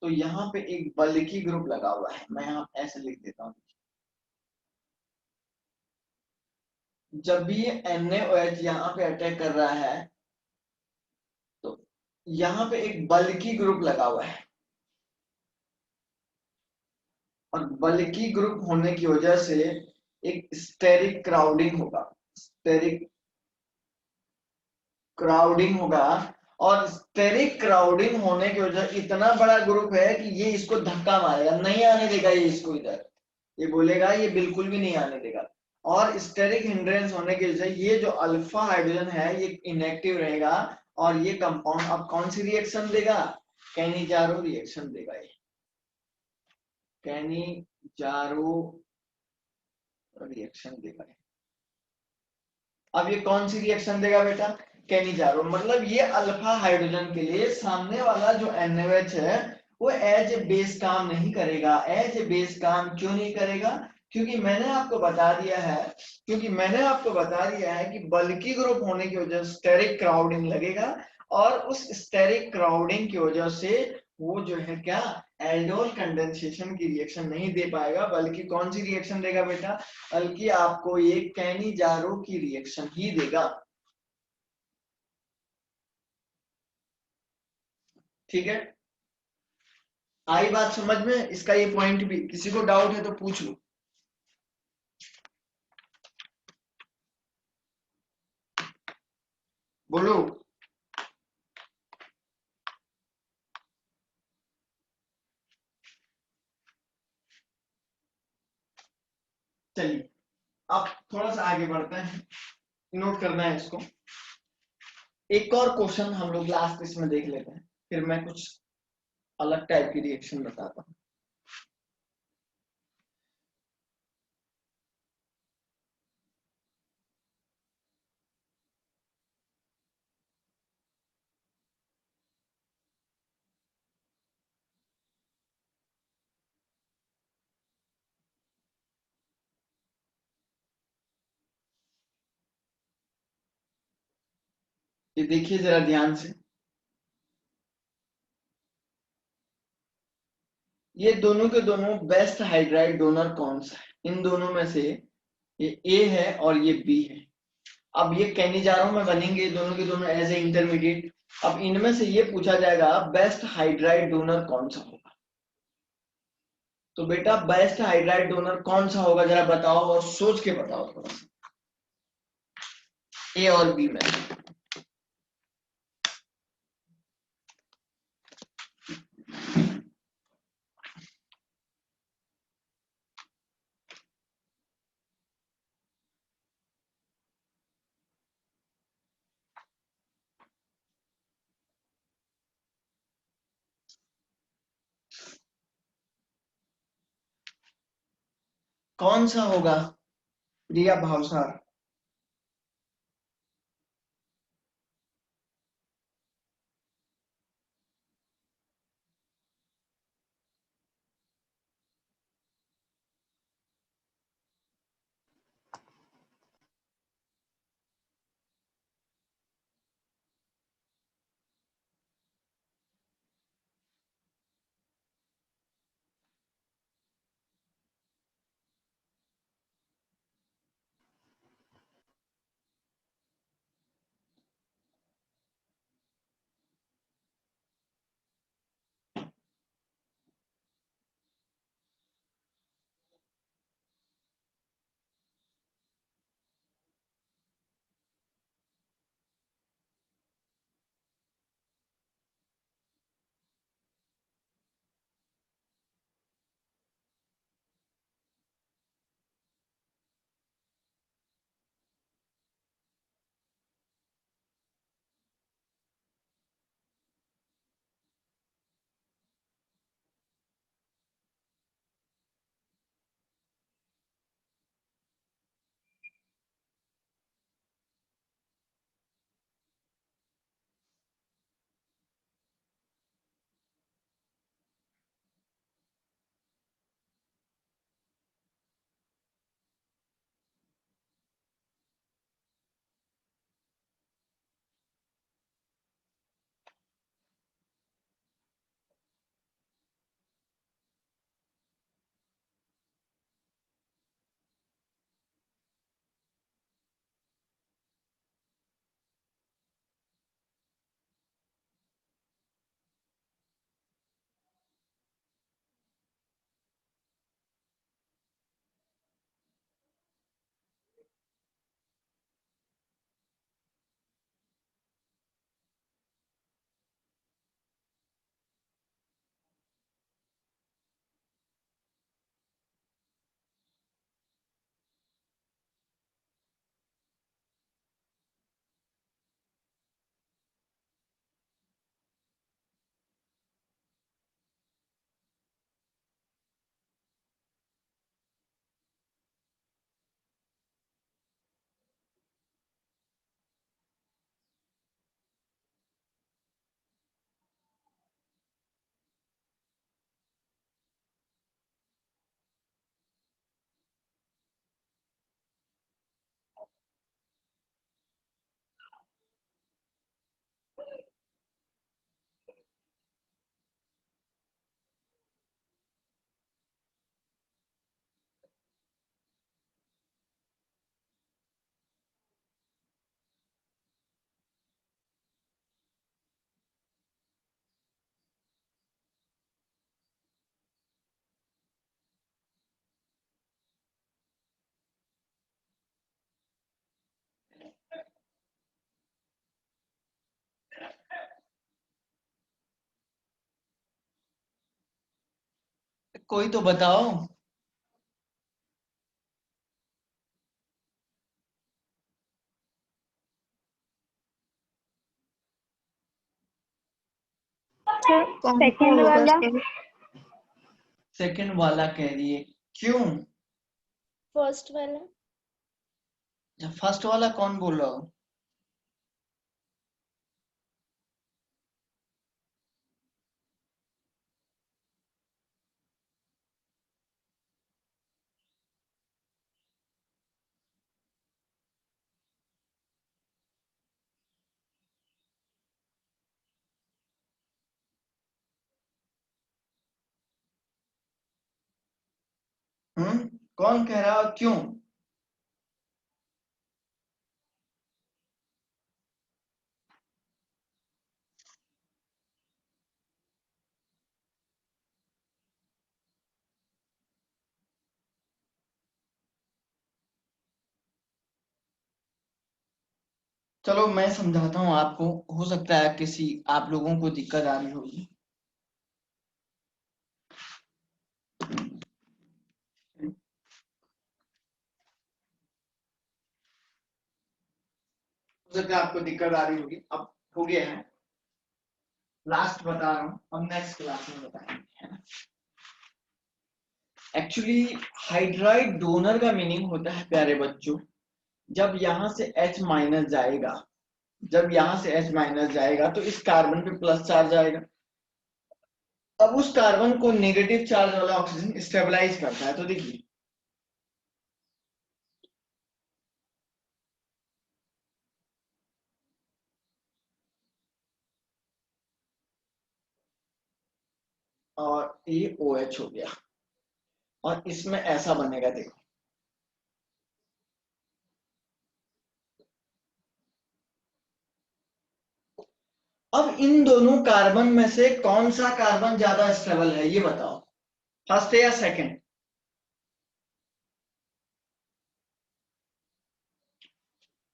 तो यहाँ पे एक बल्कि ग्रुप लगा हुआ है, मैं यहाँ ऐसे लिख देता हूँ। जब भी ये NaOH यहाँ पे अटैक कर रहा है, तो यहाँ पे एक बल्कि ग्रुप लगा हुआ है, और बल्कि ग्रुप होने की वजह से एक स्टेरिक क्राउडिंग होगा, स्टेरिक क्राउडिंग होगा। और स्टेरिक क्राउडिंग होने की वजह, इतना बड़ा ग्रुप है कि ये इसको धक्का मारेगा, नहीं आने देगा ये इसको इधर, ये बोलेगा ये बिल्कुल भी नहीं आने देगा। और स्टेरिक हिंड्रेंस होने की वजह ये जो अल्फा हाइड्रोजन है ये इनएक्टिव रहेगा, और ये कंपाउंड अब कौन सी रिएक्शन देगा? कैनिजारो रिएक्शन देगा। ये कैनिजारो रिएक्शन देगा। अब ये कौन सी रिएक्शन देगा बेटा? कैनिजारो। मतलब ये अल्फा हाइड्रोजन के लिए सामने वाला जो NaOH है वो एज ए बेस काम नहीं करेगा। एज ए बेस काम क्यों नहीं करेगा? क्योंकि मैंने आपको बता दिया है कि बल्कि ग्रुप होने की वजह से स्टेरिक क्राउडिंग लगेगा, और उस स्टेरिक क्राउडिंग की वजह से वो जो है क्या, एल्डोल कंडेंसेशन की रिएक्शन नहीं दे पाएगा, बल्कि कौन सी रिएक्शन देगा बेटा? बल्कि आपको ये कैनिजारो की रिएक्शन ही देगा। ठीक है, आई बात समझ में? इसका ये पॉइंट भी किसी को डाउट है तो पूछ लो। बोलो। चलिए अब थोड़ा सा आगे बढ़ते हैं, नोट करना है इसको। एक और क्वेश्चन हम लोग लास्ट इसमें देख लेते हैं, फिर मैं कुछ अलग टाइप की रिएक्शन बताता हूँ। ये देखिए जरा ध्यान से, ये दोनों के दोनों बेस्ट हाइड्राइड डोनर कौन सा है? इन दोनों में से ये A है और ये B है। अब ये कैनिजारो में बनेंगे दोनों के दोनों एज ए इंटरमीडिएट। अब इनमें से ये पूछा जाएगा बेस्ट हाइड्राइड डोनर कौन सा होगा। तो बेटा बेस्ट हाइड्राइड डोनर कौन सा होगा जरा बताओ, और सोच के बताओ थोड़ा सा, A और B में। कौन सा होगा प्रिया भावसार? कोई तो बताओ। कौन सा सेकंड होगा वाला। सर? सेकंड वाला कह रही है, क्यों? फर्स्ट वाला। फर्स्ट वाला कौन बोल रहा हो? कौन कह रहा, क्यों? चलो मैं समझाता हूँ आपको, हो सकता है किसी आप लोगों को दिक्कत आ रही होगी। हो सकता है आपको दिक्कत आ रही होगी, अब हो गया है, लास्ट बता रहा हूँ, अब नेक्स्ट क्लास में बताएंगे, है ना? एक्चुअली हाइड्राइड डोनर का मीनिंग होता है प्यारे बच्चों, जब यहां से H माइनस जाएगा, जब यहां से H माइनस जाएगा तो इस कार्बन पे प्लस चार्ज आएगा। अब उस कार्बन को नेगेटिव चार्ज वाला ऑक्सीजन स्टेबलाइज करता है। तो देखिए और ये OH हो गया और इसमें ऐसा बनेगा, देखो अब इन दोनों कार्बन में से कौन सा कार्बन ज्यादा स्टेबल है ये बताओ, फर्स्ट है या सेकंड?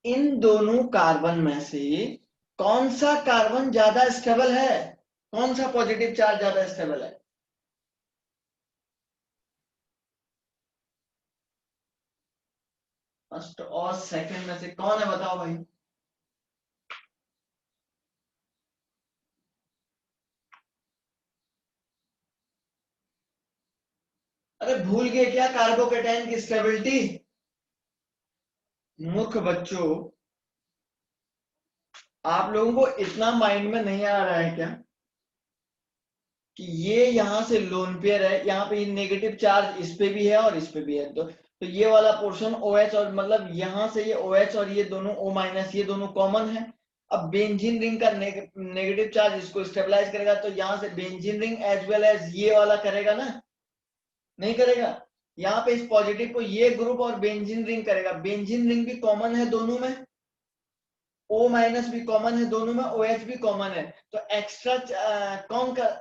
इन दोनों कार्बन में से कौन सा कार्बन ज्यादा स्टेबल है, कौन सा पॉजिटिव चार्ज ज्यादा स्टेबल है? फर्स्ट और सेकंड में से कौन है बताओ भाई? अरे भूल गए क्या कार्बोकेटाइन की स्टेबिलिटी? मूर्ख बच्चों, आप लोगों को इतना माइंड में नहीं आ रहा है क्या कि ये यहां से लोन पेयर है, यहाँ पे नेगेटिव चार्ज इस पे भी है और इस पे भी है, तो ये वाला पोर्शन OH और मतलब यहां से ये OH और ये दोनों O- ये दोनों कॉमन है। अब बेंजीन रिंग का नेगेटिव चार्ज इसको स्टेबलाइज करेगा, तो यहां से benzene ring as well as ये वाला करेगा ना, नहीं करेगा? यहाँ पे इस पॉजिटिव को ये ग्रुप और बेंजीन रिंग करेगा, बेंजीन रिंग भी कॉमन है दोनों में, O- भी कॉमन है दोनों में, OH भी कॉमन है, तो एक्स्ट्रा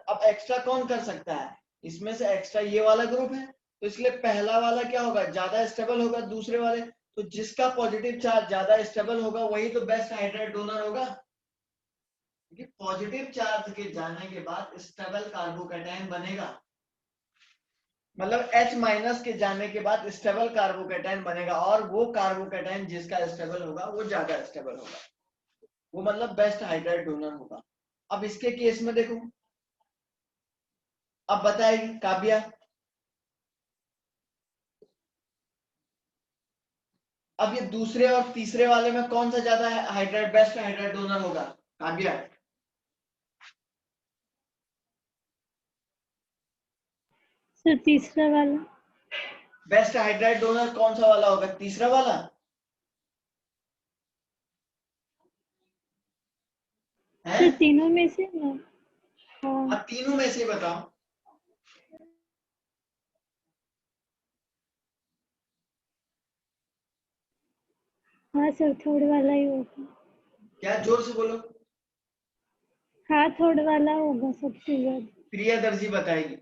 अब एक्स्ट्रा कौन कर सकता है? इसमें से एक्स्ट्रा ये वाला ग्रुप है, तो इसलिए पहला वाला क्या होगा, ज्यादा स्टेबल होगा दूसरे वाले, तो जिसका पॉजिटिव चार्ज ज्यादा स्टेबल होगा वही तो बेस्ट हाइड्राइड डोनर होगा। क्योंकि पॉजिटिव चार्ज के जाने के बाद स्टेबल कार्बोकेटाइन बनेगा, मतलब H माइनस के जाने के बाद स्टेबल कार्बोकेटाइन बनेगा, और वो कार्बोकेटाइन जिसका स्टेबल होगा वो ज्यादा स्टेबल होगा, वो मतलब बेस्ट हाइड्राइड डोनर होगा। अब इसके केस में देखो, अब बताएगी काव्या, अब ये दूसरे और तीसरे वाले में कौन सा ज्यादा हाइड्राइड बेस्ट हाइड्राइड डोनर होगा काव्या? सर तीसरा वाला। बेस्ट हाइड्राइड डोनर कौन सा वाला होगा, तीसरा वाला? सर तीनों में से ना? हाँ। अब तीनों में से बताओ। हाँ सर थर्ड वाला ही होगा। क्या, जोर से बोलो। हाँ थर्ड वाला होगा सबसे ज्यादा। प्रियदर्शी बताएगी।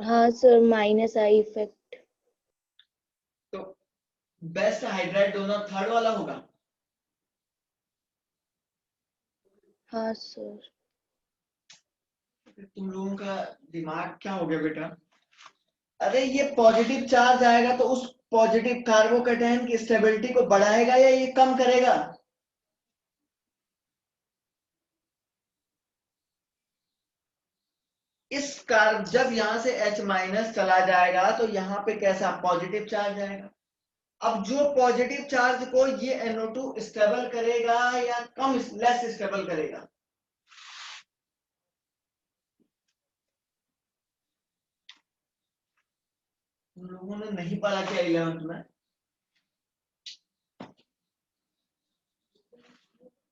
हाँ सर, -I इफेक्ट। तो बेस्ट हाइड्राइड डोनर थर्ड वाला होगा। हाँ सर। तुम लोगों का दिमाग क्या हो गया बेटा? अरे ये पॉजिटिव चार्ज आएगा तो उस पॉजिटिव कार्बोकेटाइन की स्टेबिलिटी को बढ़ाएगा या ये कम करेगा? इस कार जब यहां से H माइनस चला जाएगा तो यहाँ पे कैसा पॉजिटिव चार्ज आएगा। अब जो पॉजिटिव चार्ज को ये NO2 स्टेबल करेगा या कम लेस स्टेबल करेगा? तुम लोगों ने नहीं पढ़ा क्या 11th में?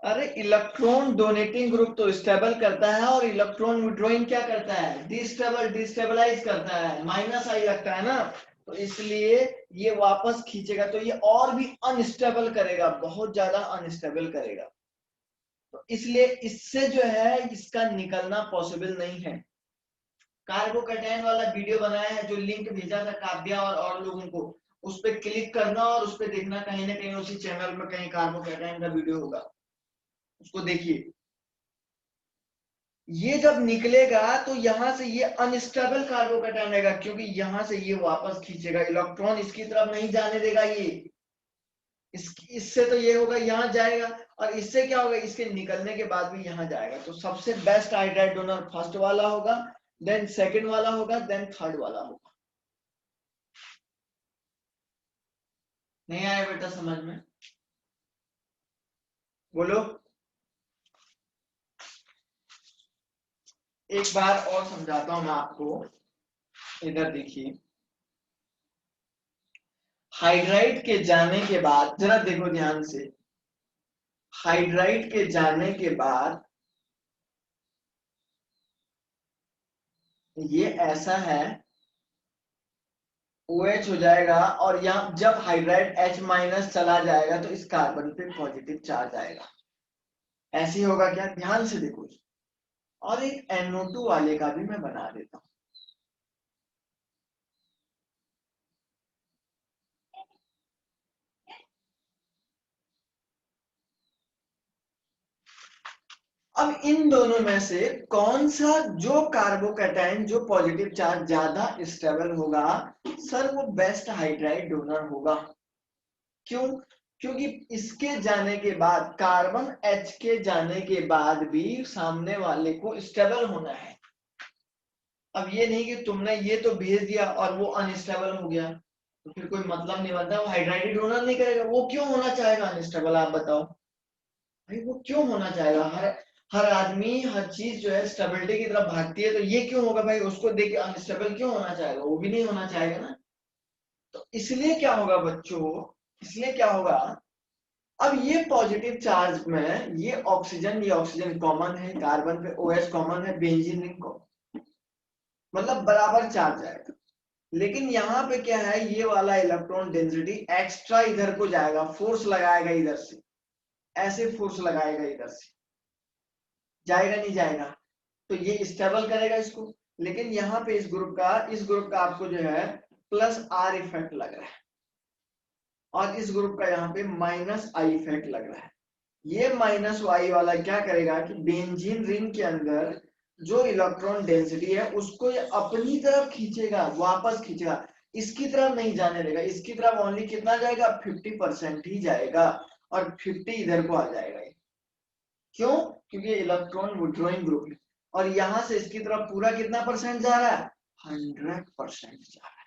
अरे इलेक्ट्रॉन डोनेटिंग ग्रुप तो स्टेबल करता है और इलेक्ट्रॉन विड्रॉइंग क्या करता है, डिस्टेबलाइज करता है, -I लगता है ना, तो इसलिए ये वापस खींचेगा, तो ये और भी अनस्टेबल करेगा, बहुत ज्यादा अनस्टेबल करेगा, तो इसलिए इससे जो है इसका निकलना पॉसिबल नहीं है। कार्बोकेटाइन वाला वीडियो बनाया है, जो लिंक भेजा था काव्या और लोगों को, उस पर क्लिक करना और उस पर देखना, कहीं ना कहीं उसी चैनल में कहीं कार्बोकेटाइन का वीडियो होगा, उसको देखिए। ये जब निकलेगा तो यहां से ये अनस्टेबल कार्बोकेटाइन रहेगा, क्योंकि यहां से ये वापस खींचेगा, इलेक्ट्रॉन इसकी तरफ नहीं जाने देगा, ये इससे तो ये होगा यहाँ जाएगा, और इससे क्या होगा, इसके निकलने के बाद भी यहाँ जाएगा, तो सबसे बेस्ट हाइड्राइड डोनर फर्स्ट वाला होगा, देन सेकंड वाला होगा, देन थर्ड वाला होगा। नहीं आया बेटा समझ में? बोलो। एक बार और समझाता हूं मैं आपको, इधर देखिए। हाइड्राइड के जाने के बाद जरा देखो ध्यान से, हाइड्राइड के जाने के बाद ये ऐसा है, OH हो जाएगा, और यहाँ जब हाइड्राइड H- चला जाएगा तो इस कार्बन पे पॉजिटिव चार्ज आएगा। ऐसे ही होगा क्या? ध्यान से देखो। और एक NO2 वाले का भी मैं बना देता हूं। अब इन दोनों में से कौन सा जो कार्बोकैटायन जो पॉजिटिव चार्ज ज्यादा स्टेबल होगा सर, वो बेस्ट हाइड्राइड डोनर होगा। क्यों? क्योंकि इसके जाने के बाद, कार्बन H के जाने के बाद भी सामने वाले को स्टेबल होना है। अब ये नहीं कि तुमने ये तो भेज दिया और वो अनस्टेबल हो गया, तो फिर कोई मतलब नहीं बनता, वो हाइड्राइड डोनर नहीं करेगा। वो क्यों होना चाहेगा अनस्टेबल? आप बताओ भाई, वो क्यों होना चाहेगा? हर आदमी, हर चीज जो है स्टेबिलिटी की तरफ भागती है, तो ये क्यों होगा भाई? उसको देख के अनस्टेबल क्यों होना चाहेगा? वो भी नहीं होना चाहेगा ना। तो इसलिए क्या होगा बच्चों, इसलिए क्या होगा, अब ये पॉजिटिव चार्ज में ये ऑक्सीजन कॉमन है, कार्बन पे OH कॉमन है, बेंजीन रिंग कॉमन, मतलब बराबर चार्ज आएगा। लेकिन यहाँ पे क्या है, ये वाला इलेक्ट्रॉन डेंसिटी एक्स्ट्रा इधर को जाएगा, फोर्स लगाएगा इधर से, ऐसे फोर्स लगाएगा इधर से, जाएगा नहीं जाएगा? तो ये स्टेबल करेगा इसको। लेकिन यहाँ पे इस ग्रुप का आपको जो है +R इफेक्ट लग रहा है, और इस ग्रुप का यहाँ पे -I इफेक्ट लग रहा है। ये -Y वाला क्या करेगा कि बेंजीन रिंग के अंदर जो इलेक्ट्रॉन डेंसिटी है उसको ये अपनी तरफ खींचेगा, वापस खींचेगा, इसकी तरफ नहीं जाने देगा। इसकी तरफ ओनली कितना जाएगा? 50% ही जाएगा, और 50 इधर को आ जाएगा। क्यों? क्योंकि इलेक्ट्रॉन विड्रॉइंग ग्रुप है, और यहां से इसकी तरफ पूरा कितना % जा रहा है? 100% जा रहा है।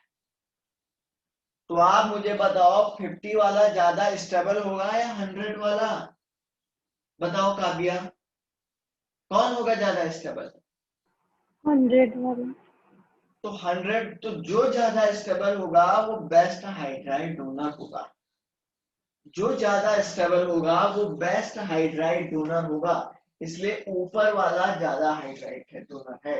तो आप मुझे बताओ, 50 वाला ज्यादा स्टेबल होगा या 100 वाला? बताओ काव्या, कौन होगा ज्यादा स्टेबल? 100 वाला। तो 100, तो जो ज्यादा स्टेबल होगा वो बेस्ट हाइड्राइड डोनर होगा। जो ज्यादा स्टेबल होगा वो बेस्ट हाइड्राइड डोनर होगा। इसलिए ऊपर वाला ज्यादा हाइड्राइड डोनर है।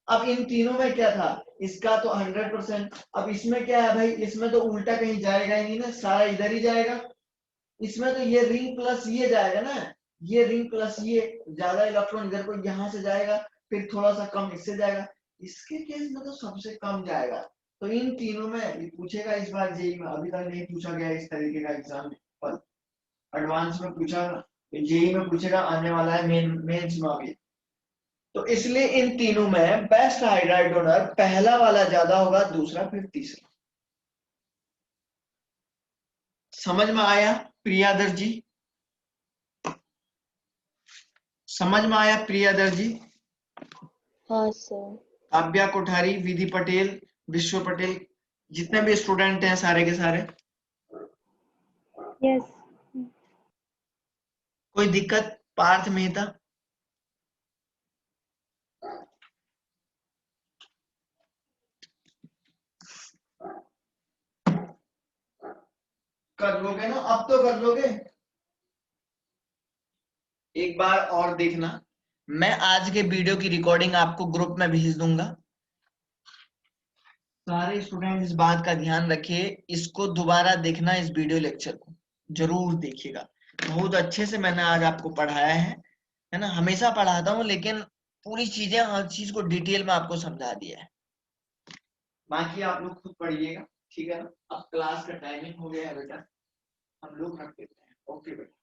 अब इन तीनों में क्या था? इसका तो 100%। अब इसमें क्या है भाई? इसमें तो उल्टा कहीं जाएगा ही नहीं ना, सारा इधर ही जाएगा। इसमें तो ये रिंग प्लस ये जाएगा ना, ये रिंग प्लस ये, ज्यादा इलेक्ट्रॉन इधर को यहाँ से जाएगा, फिर थोड़ा सा कम इससे जाएगा। इसके केस में तो सबसे कम जाएगा। तो इन तीनों में पूछेगा इस बार जेई में, अभी तक नहीं पूछा गया इस तरीके का एग्जाम, पर एडवांस में पूछा, जेई में पूछेगा, आने वाला है मेंस में अभी। तो इसलिए इन तीनों में बेस्ट हाइड्राइड डोनर पहला वाला ज्यादा होगा, दूसरा फिर तीसरा। समझ में आया प्रियादर जी? समझ में आया प्रियादर जी? हाँ सर। काव्या कोठारी, विधि पटेल, विश्व पटेल, जितने भी स्टूडेंट हैं सारे के सारे, यस। कोई दिक्कत? पार्थ मेहता, कर लोगे ना? अब तो कर लोगे। एक बार और देखना, मैं आज के वीडियो की रिकॉर्डिंग आपको ग्रुप में भेज दूंगा। सारे स्टूडेंट इस बात का ध्यान रखिए, इसको दोबारा देखना, इस वीडियो लेक्चर को जरूर देखिएगा। बहुत अच्छे से मैंने आज आपको पढ़ाया है ना? हमेशा पढ़ाता हूँ, लेकिन पूरी चीजें, हर चीज को डिटेल में आपको समझा दिया है। बाकी आप लोग खुद पढ़िएगा, ठीक है ना? अब क्लास का टाइमिंग हो गया है बेटा, हम लोग रख देते हैं। ओके बेटा।